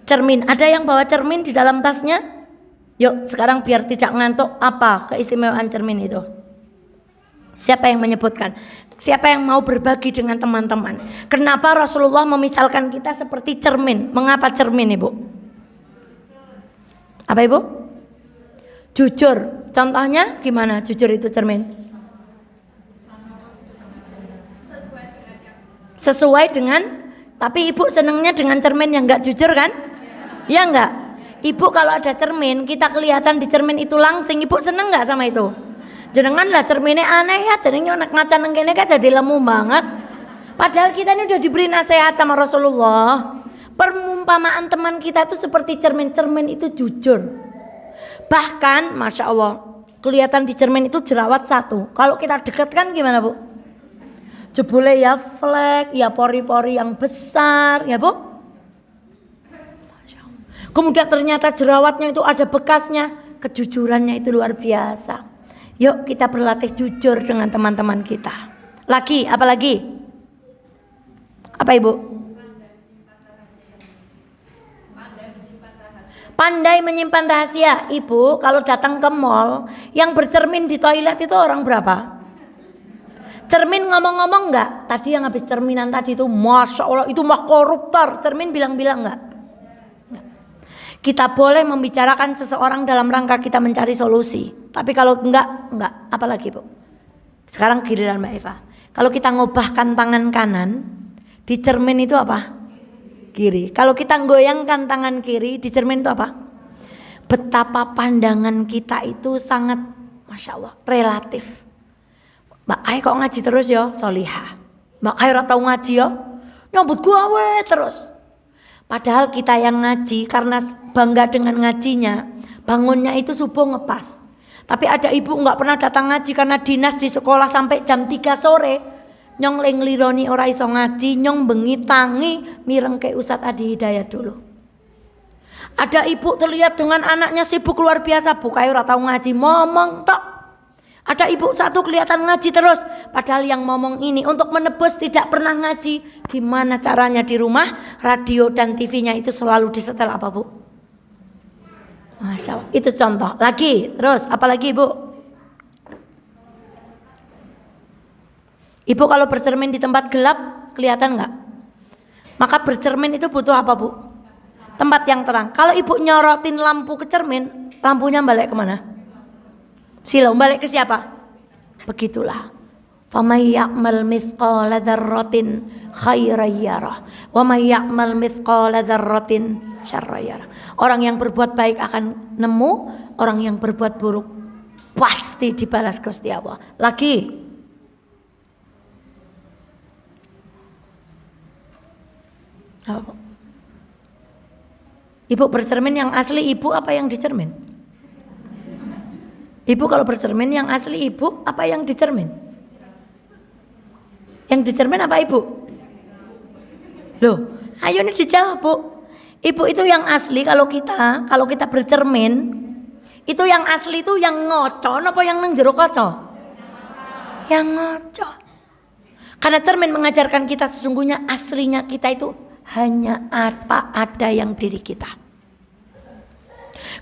Cermin. Ada yang bawa cermin di dalam tasnya? Yuk sekarang biar tidak ngantuk, apa keistimewaan cermin itu? Siapa yang menyebutkan? Siapa yang mau berbagi dengan teman-teman? Kenapa Rasulullah memisalkan kita seperti cermin? Mengapa cermin Ibu? Apa Ibu? Jujur. Contohnya gimana jujur itu cermin? Sesuai dengan, tapi Ibu senengnya dengan cermin yang enggak jujur kan? Ya enggak? Ibu kalau ada cermin, kita kelihatan di cermin itu langsing, Ibu seneng enggak sama itu? Jenengan lah cerminnya aneh ya, jenengnya anak ngaca nang kene kan jadi lemu banget. Padahal kita ini udah diberi nasihat sama Rasulullah. Perumpamaan teman kita itu seperti cermin, cermin itu jujur. Bahkan Masya Allah kelihatan di cermin itu jerawat satu. Kalau kita dekatkan gimana Bu? Jebule ya flek, ya pori-pori yang besar ya Bu. Masya Allah. Kemudian ternyata jerawatnya itu ada bekasnya. Kejujurannya itu luar biasa. Yuk kita berlatih jujur dengan teman-teman kita. Lagi, apa lagi? Apa Ibu? Pandai menyimpan rahasia. Ibu kalau datang ke mall, yang bercermin di toilet itu orang berapa? Cermin ngomong-ngomong enggak? Tadi yang habis cerminan tadi itu Masya Allah itu mah koruptor. Cermin bilang-bilang enggak? Kita boleh membicarakan seseorang dalam rangka kita mencari solusi. Tapi kalau enggak. Apalagi Bu? Sekarang giliran Mbak Eva. Kalau kita ngobahkan tangan kanan, di cermin itu apa? Kiri. Kalau kita goyangkan tangan kiri di cermin itu apa? Betapa pandangan kita itu sangat Masya Allah relatif. Mbak Kai kok ngaji terus ya? Solihah. Mbak Kai ora tau ngaji ya? Nyambut gua we terus. Padahal kita yang ngaji karena bangga dengan ngajinya, bangunnya itu subuh ngepas. Tapi ada ibu nggak pernah datang ngaji karena dinas di sekolah sampai jam 3 sore. Nyong leng lironi ora iso ngaji, nyong bengi tangi mireng ke Ustadz Adi Hidayat dulu. Ada ibu terlihat dengan anaknya sibuk luar biasa, bukai ora tahu ngaji, ngomong tok. Ada ibu satu kelihatan ngaji terus, padahal yang ngomong ini untuk menebus tidak pernah ngaji. Gimana caranya di rumah, radio dan TV-nya itu selalu disetel apa Bu? Masya Allah, itu contoh. Lagi, terus apa lagi Bu? Ibu kalau bercermin di tempat gelap kelihatan nggak? Maka bercermin itu butuh apa Bu? Tempat yang terang. Kalau ibu nyorotin lampu ke cermin, lampunya balik kemana? Silau balik ke siapa? Begitulah. Famay ya'mal mithqala dzarratin khairan yarah wa may ya'mal mithqala dzarratin syarran yarah. Orang yang berbuat baik akan nemu, orang yang berbuat buruk pasti dibalas Gusti Allah. Lagi. Oh. Ibu bercermin yang asli ibu apa yang dicermin? Ibu kalau bercermin yang asli ibu apa yang dicermin? Yang dicermin apa ibu? Loh, ayo nih dijawab Bu. Ibu itu yang asli kalau kita bercermin itu yang asli itu yang ngoco apa yang nang jero kaca? Yang ngoco. Karena cermin mengajarkan kita sesungguhnya aslinya kita itu hanya apa ada yang diri kita.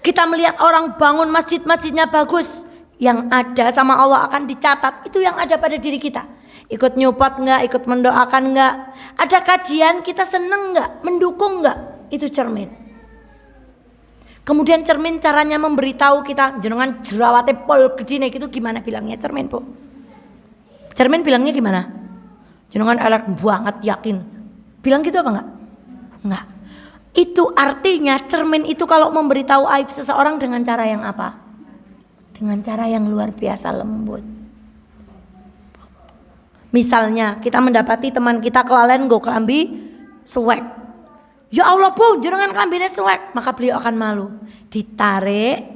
Kita melihat orang bangun masjid-masjidnya bagus, yang ada sama Allah akan dicatat. Itu yang ada pada diri kita. Ikut nyupport enggak, ikut mendoakan enggak, ada kajian kita seneng enggak, mendukung enggak, itu cermin. Kemudian cermin caranya memberitahu kita, jenengan jerawate pol gedine gitu gimana bilangnya cermin, Bu? Cermin bilangnya gimana? Jenengan elek banget yakin. Bilang gitu apa enggak? Enggak. Itu artinya cermin itu kalau memberitahu aib seseorang dengan cara yang apa? Dengan cara yang luar biasa lembut. Misalnya kita mendapati teman kita kelalen nggo kelambi suwek. Ya Allah Bu, jenengan kelambine suwek, maka beliau akan malu. Ditarik.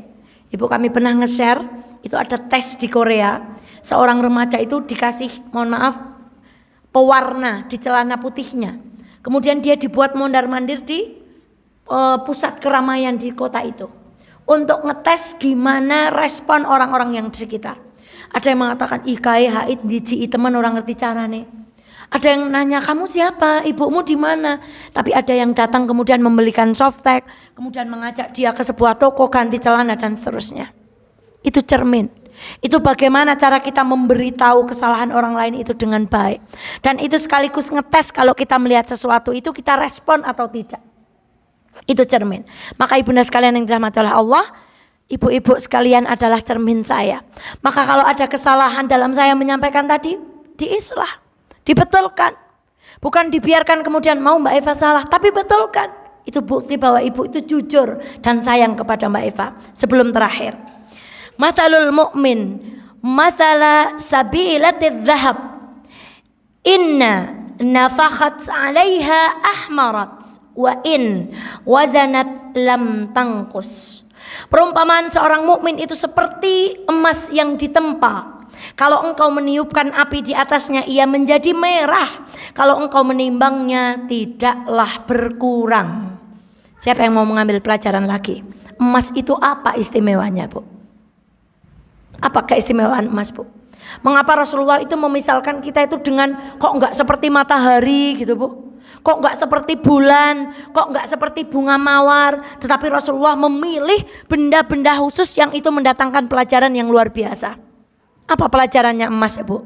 Ibu kami pernah nge-share, itu ada tes di Korea. Seorang remaja itu dikasih, mohon maaf, pewarna di celana putihnya. Kemudian dia dibuat mondar-mandir di pusat keramaian di kota itu. Untuk ngetes gimana respon orang-orang yang di sekitar. Ada yang mengatakan ikai haid jiji teman orang ngerti carane. Ada yang nanya kamu siapa, ibumu di mana. Tapi ada yang datang kemudian membelikan softtek, kemudian mengajak dia ke sebuah toko ganti celana dan seterusnya. Itu cermin. Itu bagaimana cara kita memberitahu kesalahan orang lain itu dengan baik. Dan itu sekaligus ngetes kalau kita melihat sesuatu itu kita respon atau tidak. Itu cermin. Maka ibunda sekalian yang dirahmati oleh Allah, ibu-ibu sekalian adalah cermin saya. Maka kalau ada kesalahan dalam saya menyampaikan tadi, diislah, dibetulkan. Bukan dibiarkan kemudian mau Mbak Eva salah, tapi betulkan. Itu bukti bahwa ibu itu jujur dan sayang kepada Mbak Eva. Sebelum terakhir, matalul mu'min matala sabilatidz zahab inna nafakhat 'alaiha ahmarat wa in wazanat lam tangkus. Perumpamaan seorang mukmin itu seperti emas yang ditempa. Kalau engkau meniupkan api di atasnya, ia menjadi merah. Kalau engkau menimbangnya, tidaklah berkurang. Siapa yang mau mengambil pelajaran lagi? Emas itu apa istimewanya, Bu? Apa keistimewaan emas, Bu? Mengapa Rasulullah itu memisalkan kita itu dengan kok enggak seperti matahari gitu, Bu? Kok enggak seperti bulan, kok enggak seperti bunga mawar, tetapi Rasulullah memilih benda-benda khusus yang itu mendatangkan pelajaran yang luar biasa. Apa pelajarannya emas, Bu?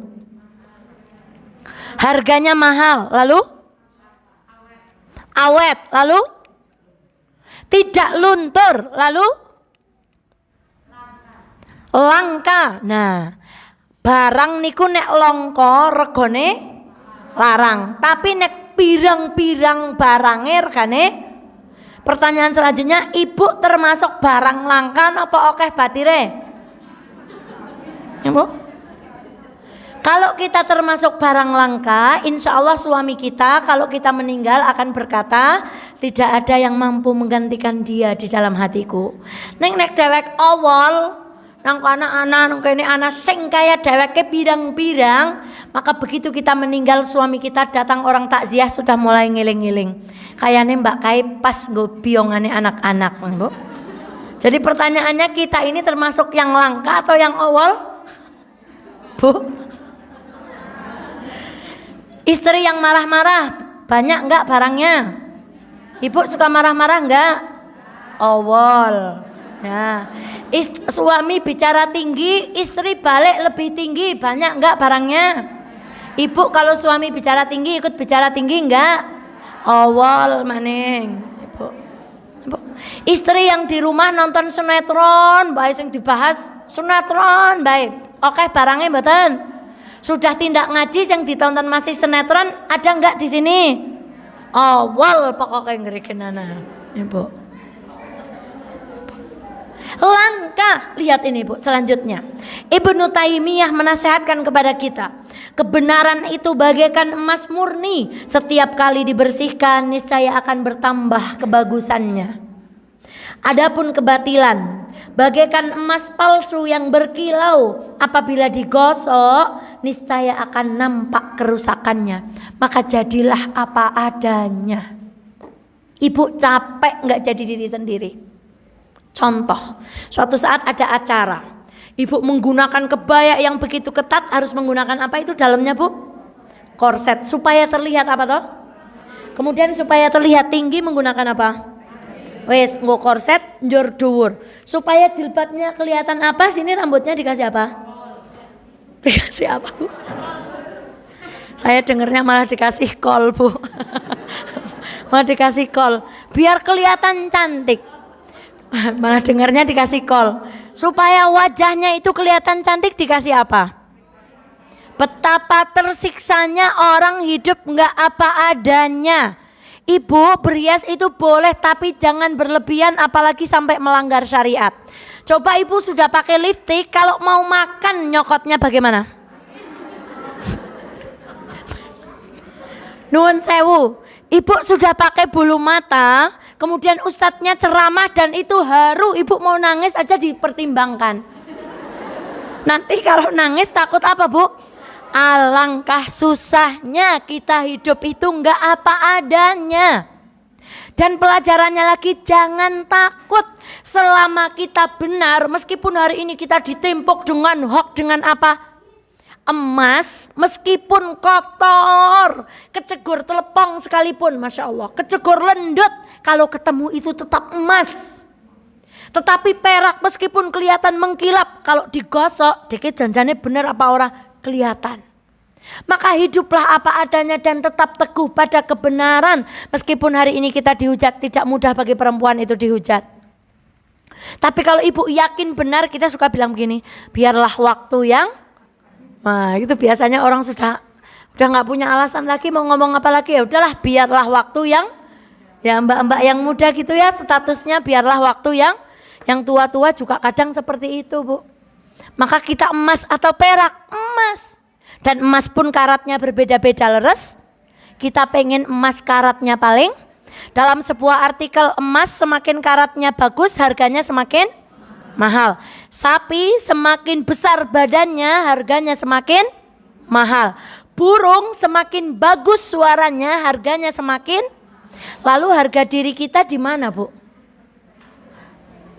Harganya mahal, lalu awet, lalu tidak luntur, lalu langka. Nah, barang niku nek longko regone larang, tapi nek pirang-pirang barange regane. Pertanyaan selanjutnya, ibu termasuk barang langka apa akeh batire? Ya, Bu? Kalau kita termasuk barang langka, insya Allah suami kita kalau kita meninggal akan berkata, tidak ada yang mampu menggantikan dia di dalam hatiku. Nek dewek awal nang anak-anak nang kene anak sing kaya dheweke pirang-pirang, maka begitu kita meninggal suami kita datang orang takziah sudah mulai ngiling-ngiling. Kayane Mbak Kai pas nggo biongane anak-anak, Bu. Jadi pertanyaannya, kita ini termasuk yang langka atau yang awal? Bu. Istri yang marah-marah, banyak enggak barangnya? Ibu suka marah-marah enggak? Awal. Ya. Suami bicara tinggi, istri balik lebih tinggi, banyak enggak barangnya? Ibu kalau suami bicara tinggi ikut bicara tinggi enggak? Awal maning. Ibu. Istri yang di rumah nonton sinetron, bae sing dibahas sinetron bae. Oke, barangnya mboten. Sudah tindak ngaji yang ditonton masih sinetron, ada enggak di sini? Awal pokoknya ngerikenana. Ibu. Langka. Lihat ini, Bu, selanjutnya Ibnu Taimiyah menasehatkan kepada kita, kebenaran itu bagaikan emas murni, setiap kali dibersihkan niscaya akan bertambah kebagusannya. Adapun kebatilan bagaikan emas palsu yang berkilau, apabila digosok niscaya akan nampak kerusakannya. Maka jadilah apa adanya. Ibu capek nggak jadi diri sendiri. Contoh, suatu saat ada acara, ibu menggunakan kebaya yang begitu ketat, harus menggunakan apa itu dalamnya, Bu? Korset, supaya terlihat apa toh? Kemudian supaya terlihat tinggi menggunakan apa? Wes nggo korset njur dhuwur. Supaya jilbabnya kelihatan apa? Sini rambutnya dikasih apa? Dikasih apa, Bu? Saya dengernya malah dikasih kol, Bu. Malah dikasih kol biar kelihatan cantik. Malah dengernya dikasih kol. Supaya wajahnya itu kelihatan cantik dikasih apa? Betapa tersiksanya orang hidup nggak apa adanya. Ibu, berias itu boleh tapi jangan berlebihan apalagi sampai melanggar syariat. Coba ibu sudah pakai lipstik, kalau mau makan nyokotnya bagaimana? Nuwun sewu, ibu sudah pakai bulu mata, kemudian ustadznya ceramah dan itu haru, ibu mau nangis aja dipertimbangkan. Nanti kalau nangis takut apa, Bu? Alangkah susahnya kita hidup itu enggak apa adanya. Dan pelajarannya lagi, jangan takut selama kita benar. Meskipun hari ini kita ditimpuk dengan hoax, dengan apa? Emas, meskipun kotor, kecegur telepong sekalipun, Masya Allah, kecegur lendut, kalau ketemu itu tetap emas. Tetapi perak meskipun kelihatan mengkilap, kalau digosok dikit janjane bener apa ora kelihatan. Maka hiduplah apa adanya dan tetap teguh pada kebenaran. Meskipun hari ini kita dihujat, tidak mudah bagi perempuan itu dihujat. Tapi kalau ibu yakin benar, kita suka bilang begini, biarlah waktu yang, nah itu biasanya orang sudah nggak punya alasan lagi mau ngomong apa lagi, ya udahlah biarlah waktu yang, ya mbak-mbak yang muda gitu ya statusnya, biarlah waktu yang tua-tua juga kadang seperti itu, Bu. Maka kita emas atau perak, emas. Dan emas pun karatnya berbeda-beda leres. Kita pengen emas karatnya paling. Dalam sebuah artikel, emas semakin karatnya bagus, harganya semakin mahal. Sapi semakin besar badannya, harganya semakin mahal. Burung semakin bagus suaranya, harganya semakin. Lalu harga diri kita di mana, Bu?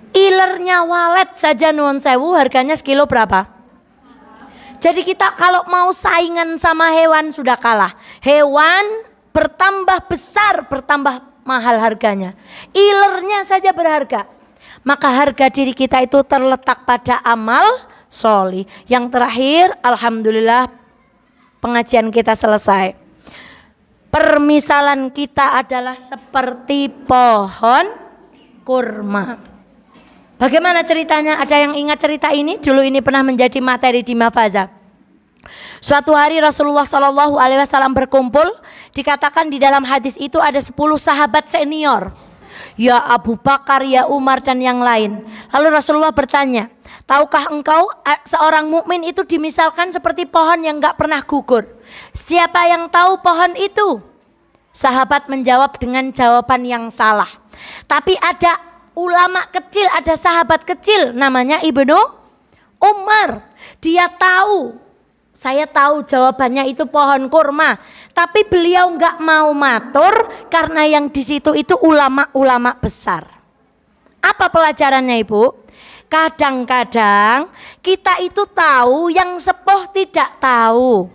Ilernya walet saja nuwun sewu harganya sekilo berapa? Jadi kita kalau mau saingan sama hewan sudah kalah. Hewan bertambah besar, bertambah mahal harganya. Ilernya saja berharga. Maka harga diri kita itu terletak pada amal sholih. Yang terakhir, alhamdulillah pengajian kita selesai. Permisalan kita adalah seperti pohon kurma. Bagaimana ceritanya? Ada yang ingat cerita ini? Dulu ini pernah menjadi materi di Mafaza. Suatu hari Rasulullah SAW berkumpul. Dikatakan di dalam hadis itu ada 10 sahabat senior. Ya Abu Bakar, ya Umar dan yang lain. Lalu Rasulullah bertanya, tahukah engkau seorang mukmin itu dimisalkan seperti pohon yang gak pernah gugur? Siapa yang tahu pohon itu? Sahabat menjawab dengan jawaban yang salah. Tapi ada ulama kecil, ada sahabat kecil namanya Ibnu Umar. Dia tahu, saya tahu jawabannya itu pohon kurma. Tapi beliau nggak mau matur karena yang di situ itu ulama-ulama besar. Apa pelajarannya, Ibu? Kadang-kadang kita itu tahu yang sepuh tidak tahu.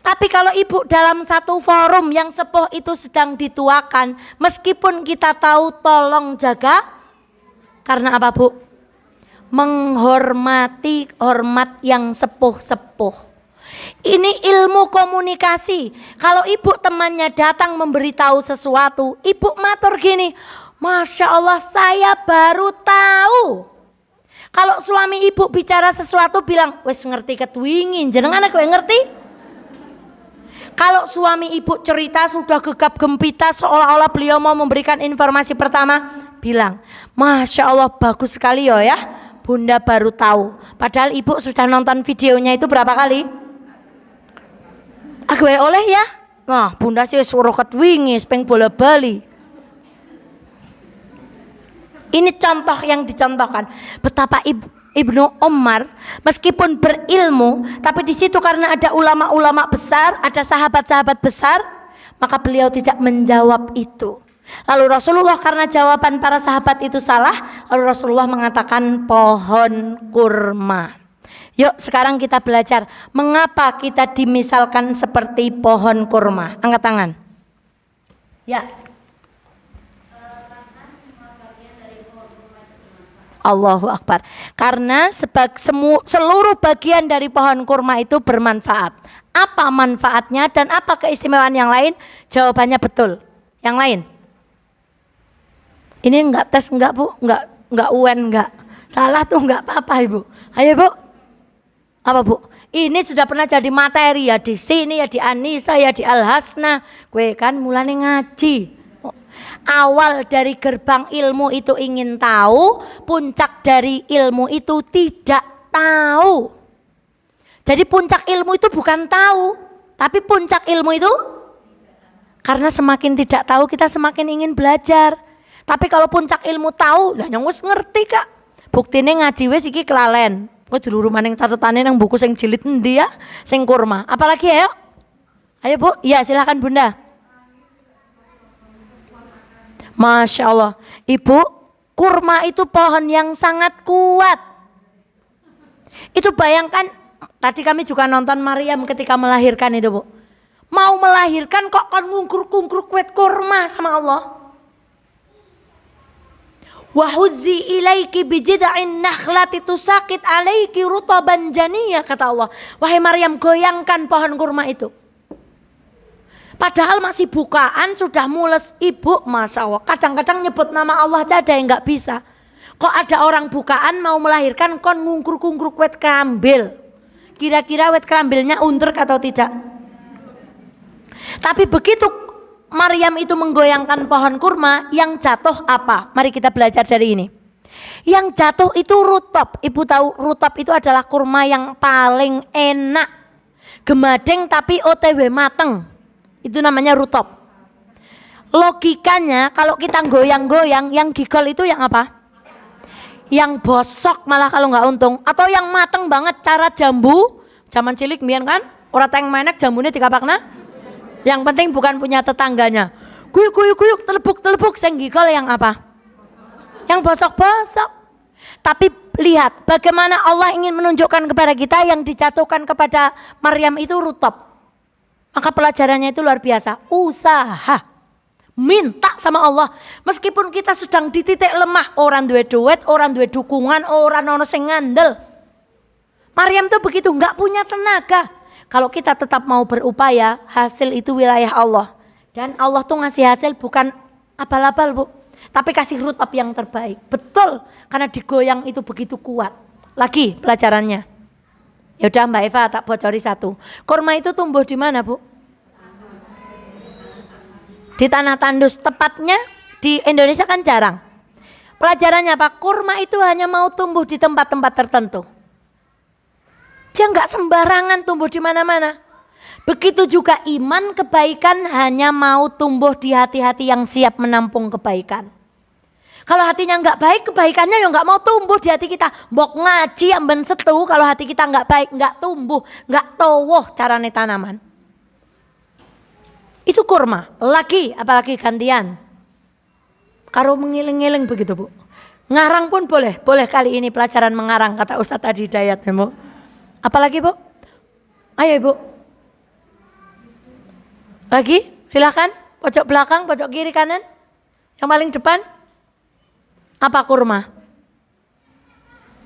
Tapi kalau ibu dalam satu forum yang sepuh itu sedang dituakan, meskipun kita tahu tolong jaga. Karena apa, Bu? Menghormati hormat yang sepuh-sepuh. Ini ilmu komunikasi. Kalau ibu temannya datang memberitahu sesuatu, ibu matur gini, Masya Allah saya baru tahu. Kalau suami ibu bicara sesuatu bilang, wes ngerti ketwingin, jenengan aku ngerti. Kalau suami ibu cerita sudah gegap gempita seolah-olah beliau mau memberikan informasi pertama, bilang, Masya Allah bagus sekali ya, Bunda baru tahu. Padahal ibu sudah nonton videonya itu berapa kali? Aku oleh ya. Nah, Bunda sih suruh ketwingi, peng bola bali. Ini contoh yang dicontohkan betapa Ibnu Umar meskipun berilmu, tapi di situ karena ada ulama-ulama besar, ada sahabat-sahabat besar, maka beliau tidak menjawab itu. Lalu Rasulullah karena jawaban para sahabat itu salah, lalu Rasulullah mengatakan pohon kurma. Yuk sekarang kita belajar mengapa kita dimisalkan seperti pohon kurma. Angkat tangan. Ya. Karena semua bagian Allahu Akbar. Karena seluruh bagian dari pohon kurma itu bermanfaat. Apa manfaatnya dan apa keistimewaan yang lain? Jawabannya betul. Yang lain? Ini enggak tes enggak Bu? Enggak UN enggak. Salah tuh enggak apa-apa Ibu. Ayo Bu. Apa Bu? Ini sudah pernah jadi materi ya di sini ya di Anissa ya di Al Hasna. Kue kan mulane ngaji. Awal dari gerbang ilmu itu ingin tahu, puncak dari ilmu itu tidak tahu. Jadi puncak ilmu itu bukan tahu, tapi puncak ilmu itu karena semakin tidak tahu kita semakin ingin belajar. Tapi kalau puncak ilmu tahu, lah nyong wis ngerti Kak. Buktine ngaji wis iki kelalen. Kok duluru maning catetane nang buku sing jilid endi ya? Sing kurma. Apalagi ayo? Ayo Bu, ya silakan Bunda. Masya Allah, Ibu, kurma itu pohon yang sangat kuat. Itu bayangkan, tadi kami juga nonton Maryam ketika melahirkan itu Bu. Mau melahirkan kok kan ngungkur-ngungkur kuet kurma sama Allah. Wahuzzi ilaiki bijida'in nakhlati tusaqit alaiki rutaban janiyah, kata Allah. Wahai Maryam, goyangkan pohon kurma itu. Padahal masih bukaan sudah mules Ibu, Masya Allah. Kadang-kadang nyebut nama Allah aja ada yang gak bisa. Kok ada orang bukaan mau melahirkan kon ngungkur-ngungkur wet kerambil. Kira-kira wet kerambilnya undrek atau tidak? Tapi begitu Maryam itu menggoyangkan pohon kurma, yang jatuh apa? Mari kita belajar dari ini. Yang jatuh itu rutop. Ibu tahu rutop itu adalah kurma yang paling enak. Gemadeng tapi OTW mateng. Itu namanya rutop. Logikanya kalau kita goyang-goyang, yang gigol itu yang apa? Yang bosok malah kalau nggak untung. Atau yang mateng banget cara jambu. Zaman cilik mbiyen kan, ora teng menek jambune dikapakna. Yang penting bukan punya tetangganya. Guyuk-guyuk, telebuk-telebuk, sing gigol yang apa? Yang bosok-bosok. Tapi lihat bagaimana Allah ingin menunjukkan kepada kita yang dijatuhkan kepada Maryam itu rutop. Maka pelajarannya itu luar biasa. Usaha. Minta sama Allah. Meskipun kita sedang di titik lemah. Orang duwe duit, orang duwe dukungan, orang ono sing ngandel. Maryam tuh begitu, nggak punya tenaga. Kalau kita tetap mau berupaya, hasil itu wilayah Allah. Dan Allah tuh ngasih hasil bukan abal-abal Bu. Tapi kasih rutop yang terbaik. Betul, karena digoyang itu begitu kuat. Lagi pelajarannya. Ya udah Mbak Eva tak bocori satu. Kurma itu tumbuh di mana Bu? Di tanah tandus. Tepatnya di Indonesia kan jarang. Pelajarannya apa? Kurma itu hanya mau tumbuh di tempat-tempat tertentu. Dia nggak sembarangan tumbuh di mana-mana. Begitu juga iman kebaikan hanya mau tumbuh di hati-hati yang siap menampung kebaikan. Kalau hatinya nggak baik, kebaikannya ya nggak mau tumbuh di hati kita. Mbok ngaji amben setu, kalau hati kita nggak baik, nggak tumbuh, nggak towoh carane tanaman. Itu kurma. Lagi, apalagi gantian. Karo mengiling-iling begitu Bu. Ngarang pun boleh, boleh kali ini pelajaran mengarang kata Ustadz Adi Dayat ya Bu. Apalagi Bu? Ayo Ibu. Lagi, silakan. Pojok belakang, pojok kiri, kanan. Yang paling depan. Apa kurma?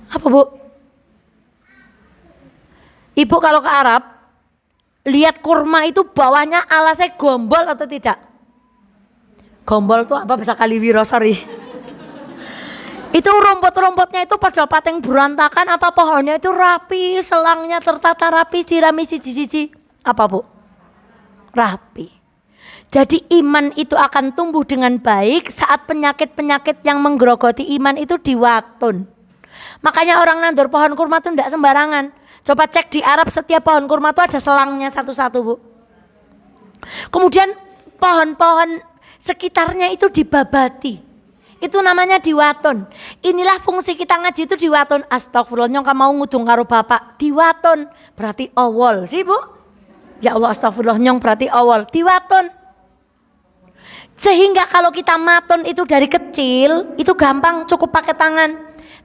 Apa Bu? Ibu kalau ke Arab, lihat kurma itu bawahnya alasnya gombol atau tidak? Gombol tuh apa bahasa Kaliwiro, sorry. Itu rumput-rumputnya itu pada pateng berantakan, apa pohonnya itu rapi, selangnya tertata rapi, sirami siji-siji. Apa Bu? Rapi. Jadi iman itu akan tumbuh dengan baik saat penyakit-penyakit yang menggerogoti iman itu diwatun. Makanya orang nandur pohon kurma itu tidak sembarangan. Coba cek di Arab setiap pohon kurma itu ada selangnya satu-satu Bu. Kemudian pohon-pohon sekitarnya itu dibabati. Itu namanya diwaton. Inilah fungsi kita ngaji itu diwaton. Astagfirullah nyong mau ngudung karo bapak. Diwaton berarti awal sih Bu. Ya Allah astagfirullah nyong berarti awal. Diwaton. Sehingga kalau kita maton itu dari kecil itu gampang cukup pakai tangan.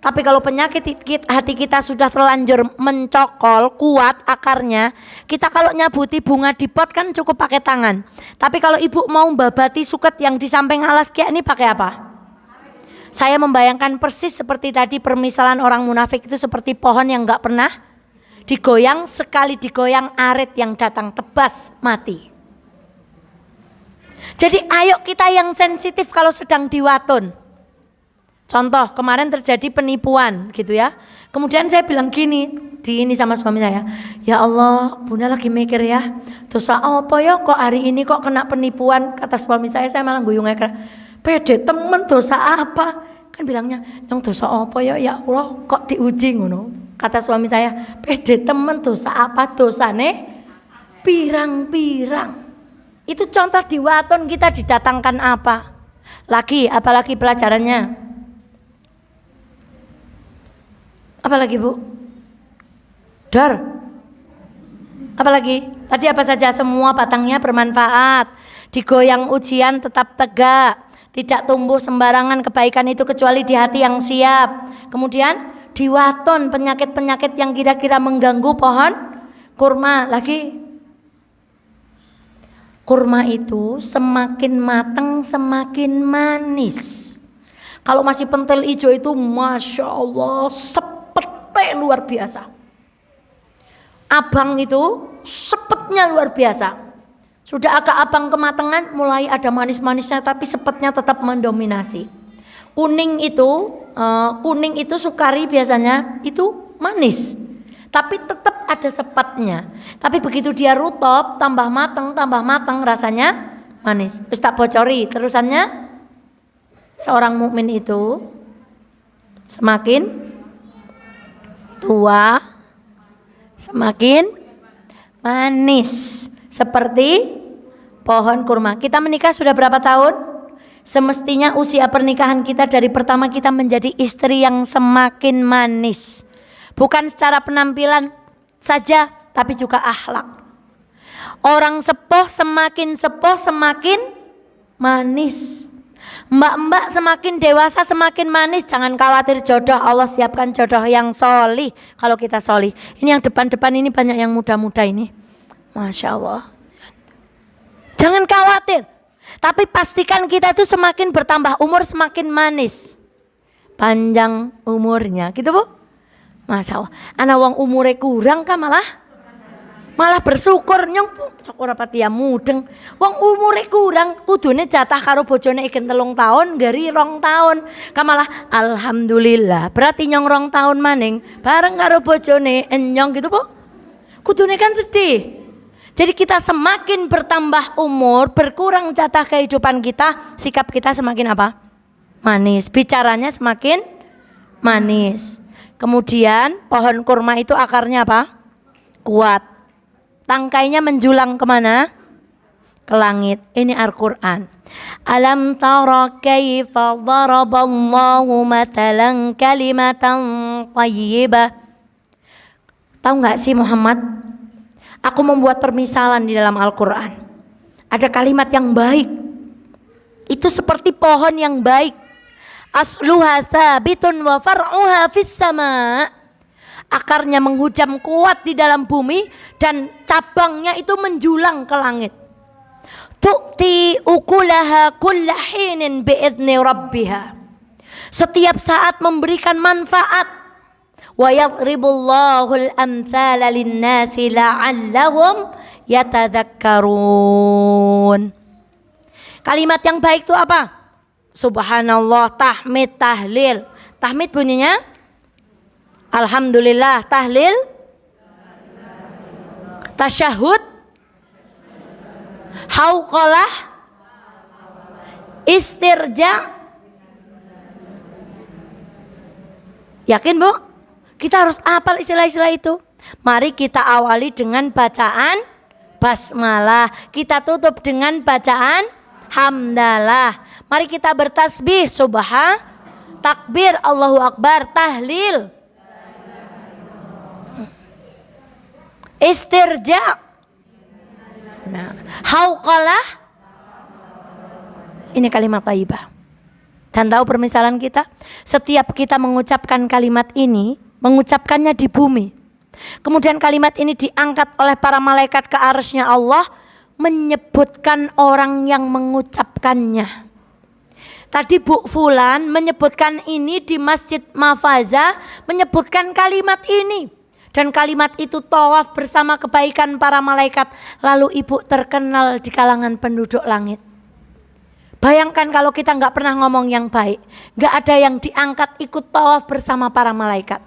Tapi kalau penyakit hati kita sudah terlanjur mencokol kuat akarnya, kita kalau nyabuti bunga di pot kan cukup pakai tangan. Tapi kalau ibu mau babati suket yang di samping alas kayak ini pakai apa? Saya membayangkan persis seperti tadi permisalan orang munafik itu seperti pohon yang gak pernah digoyang, sekali digoyang arit yang datang tebas mati. Jadi ayo kita yang sensitif kalau sedang diwatun. Contoh kemarin terjadi penipuan gitu ya. Kemudian saya bilang gini, ini sama suami saya. Ya Allah, Bunda lagi mikir ya. Dosa apa ya kok hari ini kok kena penipuan? Kata suami saya malah guyung ngeker. Pede temen dosa apa? Kan bilangnya, yang dosa apa ya Allah kok diuji ngono. Kata suami saya, pede temen dosa apa? Dosane pirang-pirang. Itu contoh di waton kita didatangkan apa? Apalagi pelajarannya? Apalagi Bu? Dar. Apalagi? Tadi apa saja? Semua batangnya bermanfaat. Digoyang ujian tetap tegak. Tidak tumbuh sembarangan kebaikan itu kecuali di hati yang siap. Kemudian diwaton penyakit-penyakit yang kira-kira mengganggu pohon kurma. Kurma itu semakin matang semakin manis. Kalau masih pentil hijau itu Masya Allah sepetnya luar biasa. Abang itu sepetnya luar biasa. Sudah agak abang kematangan mulai ada manis-manisnya tapi sepetnya tetap mendominasi. Kuning itu sukari biasanya itu manis. Tapi tetap ada sepatnya. Tapi begitu dia rutop, tambah matang rasanya manis. Terus tak bocori, terusannya seorang mukmin itu semakin tua, semakin manis. Seperti pohon kurma. Kita menikah sudah berapa tahun? Semestinya usia pernikahan kita dari pertama kita menjadi istri yang semakin manis. Bukan secara penampilan saja, tapi juga akhlak. Orang sepuh semakin manis. Mbak-mbak semakin dewasa semakin manis. Jangan khawatir jodoh, Allah siapkan jodoh yang solih. Kalau kita solih. Ini yang depan-depan ini banyak yang muda-muda ini. Masya Allah. Jangan khawatir. Tapi pastikan kita tuh semakin bertambah umur semakin manis. Panjang umurnya, gitu Bu. Masya Allah. Anak wong umure kurang kan malah bersyukur nyong cok ora pati ya mudeng. Wong umure kurang kudune jatah karo bojone igen 3 tahun, gari 2 tahun. Kan malah alhamdulillah. Berarti nyong 2 tahun maning bareng karo bojone nyong gitu Bu. Kudune kan sedih. Jadi kita semakin bertambah umur, berkurang jatah kehidupan kita, sikap kita semakin apa? Manis. Bicaranya semakin manis. Kemudian pohon kurma itu akarnya apa? Kuat. Tangkainya menjulang kemana? Ke langit. Ini Al-Quran. Alam tara kaifa daraballahu mathalan kalimatan thayyibah. Tahu nggak sih Muhammad? Aku membuat permisalan di dalam Al-Quran. Ada kalimat yang baik. Itu seperti pohon yang baik. Asluha thabitun wa far'uha fis sama. Akarnya menghujam kuat di dalam bumi dan cabangnya itu menjulang ke langit. Tu'ti ukulaha kulla hinin bi'idni rabbiha. Setiap saat memberikan manfaat. Wa yadribullahul amthala linnasi la'allahum yatadzakkarun. Kalimat yang baik itu apa? Subhanallah, tahmid, tahlil. Tahmid bunyinya alhamdulillah, tahlil tasyahud, hauqalah, istirja. Yakin Bu? Kita harus hafal istilah-istilah itu. Mari kita awali dengan bacaan basmalah. Kita tutup dengan bacaan hamdalah. Mari kita bertasbih subhan, takbir, Allahu Akbar, tahlil, istirja, hauqalah. Ini kalimat thayyibah. Dan tahu permisalan kita? Setiap kita mengucapkan kalimat ini, mengucapkannya di bumi. Kemudian kalimat ini diangkat oleh para malaikat ke arsy-Nya Allah, menyebutkan orang yang mengucapkannya. Tadi Bu Fulan menyebutkan ini di Masjid Mafaza, menyebutkan kalimat ini. Dan kalimat itu tawaf bersama kebaikan para malaikat. Lalu ibu terkenal di kalangan penduduk langit. Bayangkan kalau kita nggak pernah ngomong yang baik, nggak ada yang diangkat ikut tawaf bersama para malaikat.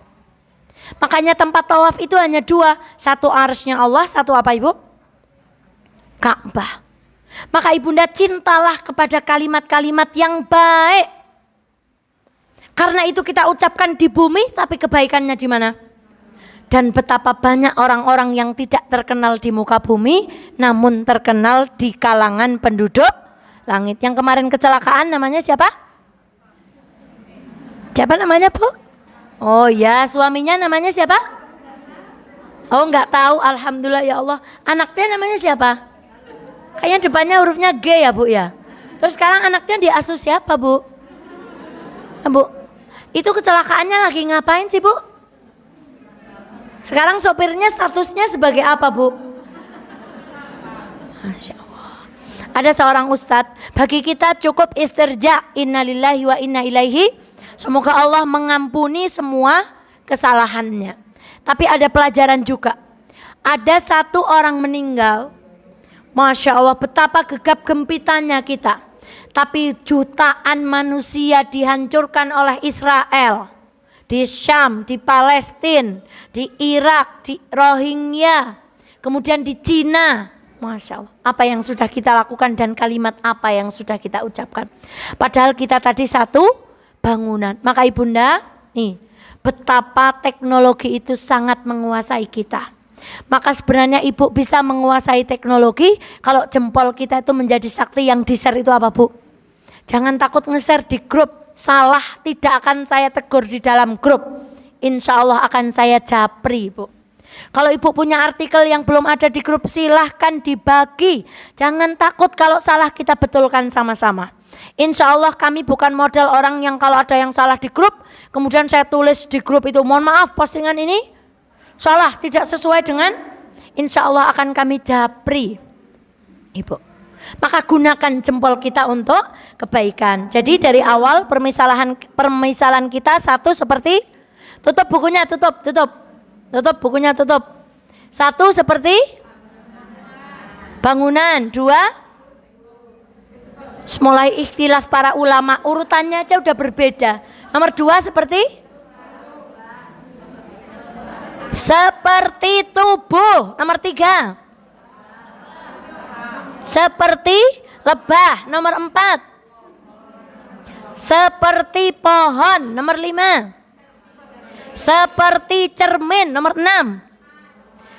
Makanya tempat tawaf itu hanya dua, satu arsy-nya Allah, satu apa ibu? Ka'bah. Maka ibunda cintalah kepada kalimat-kalimat yang baik. Karena itu kita ucapkan di bumi, tapi kebaikannya di mana? Dan betapa banyak orang-orang yang tidak terkenal di muka bumi, namun terkenal di kalangan penduduk langit. Yang kemarin kecelakaan namanya siapa? Siapa namanya Bu? Oh ya, suaminya namanya siapa? Oh nggak tahu, alhamdulillah ya Allah. Anaknya namanya siapa? Kayaknya depannya hurufnya G ya Bu ya. Terus sekarang anaknya diasuh siapa Bu? Bu, itu kecelakaannya lagi ngapain sih Bu? Sekarang sopirnya statusnya sebagai apa Bu? Masya Allah. Ada seorang ustadz, bagi kita cukup istirja, innalillahi wa inna ilaihi. Semoga Allah mengampuni semua kesalahannya. Tapi ada pelajaran juga. Ada satu orang meninggal. Masya Allah, betapa gegap gempitannya kita. Tapi jutaan manusia dihancurkan oleh Israel. Di Syam, di Palestina, di Irak, di Rohingya. Kemudian di Cina. Masya Allah, apa yang sudah kita lakukan dan kalimat apa yang sudah kita ucapkan. Padahal kita tadi satu bangunan. Maka ibunda, nih, betapa teknologi itu sangat menguasai kita. Maka sebenarnya ibu bisa menguasai teknologi kalau jempol kita itu menjadi sakti. Yang di-share itu apa Bu? Jangan takut nge-share di grup. Salah tidak akan saya tegur di dalam grup. Insya Allah akan saya japri Bu. Kalau ibu punya artikel yang belum ada di grup, silahkan dibagi. Jangan takut kalau salah, kita betulkan sama-sama. Insya Allah kami bukan model orang yang kalau ada yang salah di grup, kemudian saya tulis di grup itu, mohon maaf postingan ini salah, tidak sesuai dengan, insya Allah akan kami japri Ibu. Maka gunakan jempol kita untuk kebaikan. Jadi dari awal permisalan kita satu seperti, tutup bukunya, tutup bukunya, tutup. Satu seperti bangunan. Dua, mulai ikhtilaf para ulama, urutannya aja udah berbeda. Nomor dua seperti tubuh. Nomor tiga seperti lebah. Nomor empat seperti pohon. Nomor lima seperti cermin. Nomor enam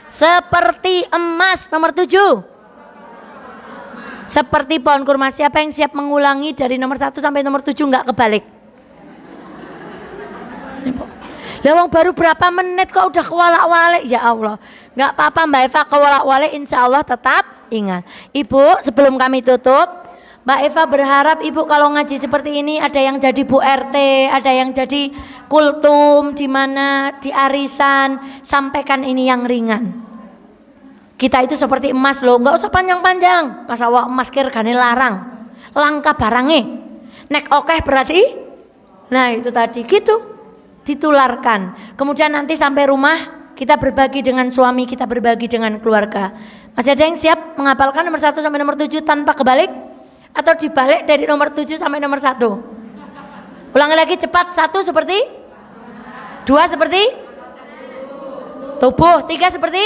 seperti emas. Nomor tujuh seperti pohon kurma. Siapa yang siap mengulangi dari nomor 1 sampai nomor 7 nggak kebalik? Lawang baru berapa menit kok udah kewalak-walik? Ya Allah, nggak apa-apa Mbak Eva, kewalak-walik insya Allah tetap ingat. Ibu, sebelum kami tutup, Mbak Eva berharap ibu kalau ngaji seperti ini ada yang jadi Bu RT, ada yang jadi kultum, di mana di arisan, sampaikan ini yang ringan. Kita itu seperti emas loh, nggak usah panjang-panjang. Masa wah emas kirgane larang, langka barangnya. Nek okeh berarti, nah itu tadi gitu, ditularkan. Kemudian nanti sampai rumah kita berbagi dengan suami, kita berbagi dengan keluarga. Masih ada yang siap menghafalkan nomor 1 sampai nomor 7 tanpa kebalik? Atau dibalik dari nomor 7 sampai nomor 1? Ulangi lagi cepat. 1 seperti? 2 seperti? Tubuh. 3 seperti?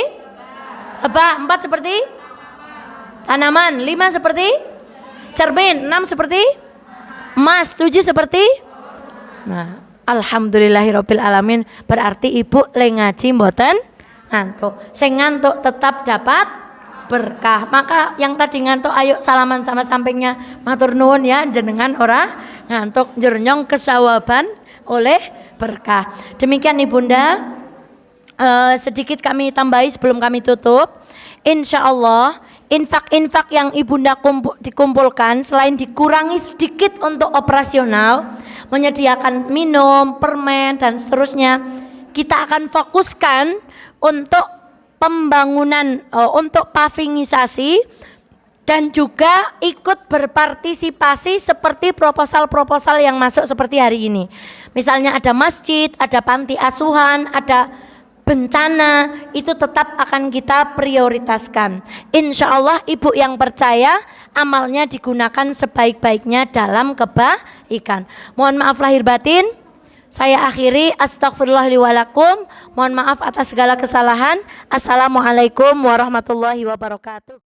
Lebah. 4 seperti? Tanaman. 5 seperti? Cermin. 6 seperti? Emas. 7 seperti? Nah, alhamdulillahirabbil alamin, berarti ibu le ngaji mboten ngantuk. Sing ngantuk tetap dapat berkah. Maka yang tadi ngantuk ayo salaman sama sampingnya, matur nuwun ya jenengan ora ngantuk, jernyong kesawaban oleh berkah. Demikian ibunda, sedikit kami tambahi sebelum kami tutup. Insya Allah infak-infak yang ibunda dikumpulkan, selain dikurangi sedikit untuk operasional, menyediakan minum, permen dan seterusnya, kita akan fokuskan untuk pembangunan, untuk pavingisasi dan juga ikut berpartisipasi seperti proposal-proposal yang masuk seperti hari ini. Misalnya ada masjid, ada panti asuhan, ada bencana, itu tetap akan kita prioritaskan. Insya Allah ibu yang percaya, amalnya digunakan sebaik-baiknya dalam kebaikan. Mohon maaf lahir batin. Saya akhiri, astagfirullah li walakum. Mohon maaf atas segala kesalahan. Assalamualaikum warahmatullahi wabarakatuh.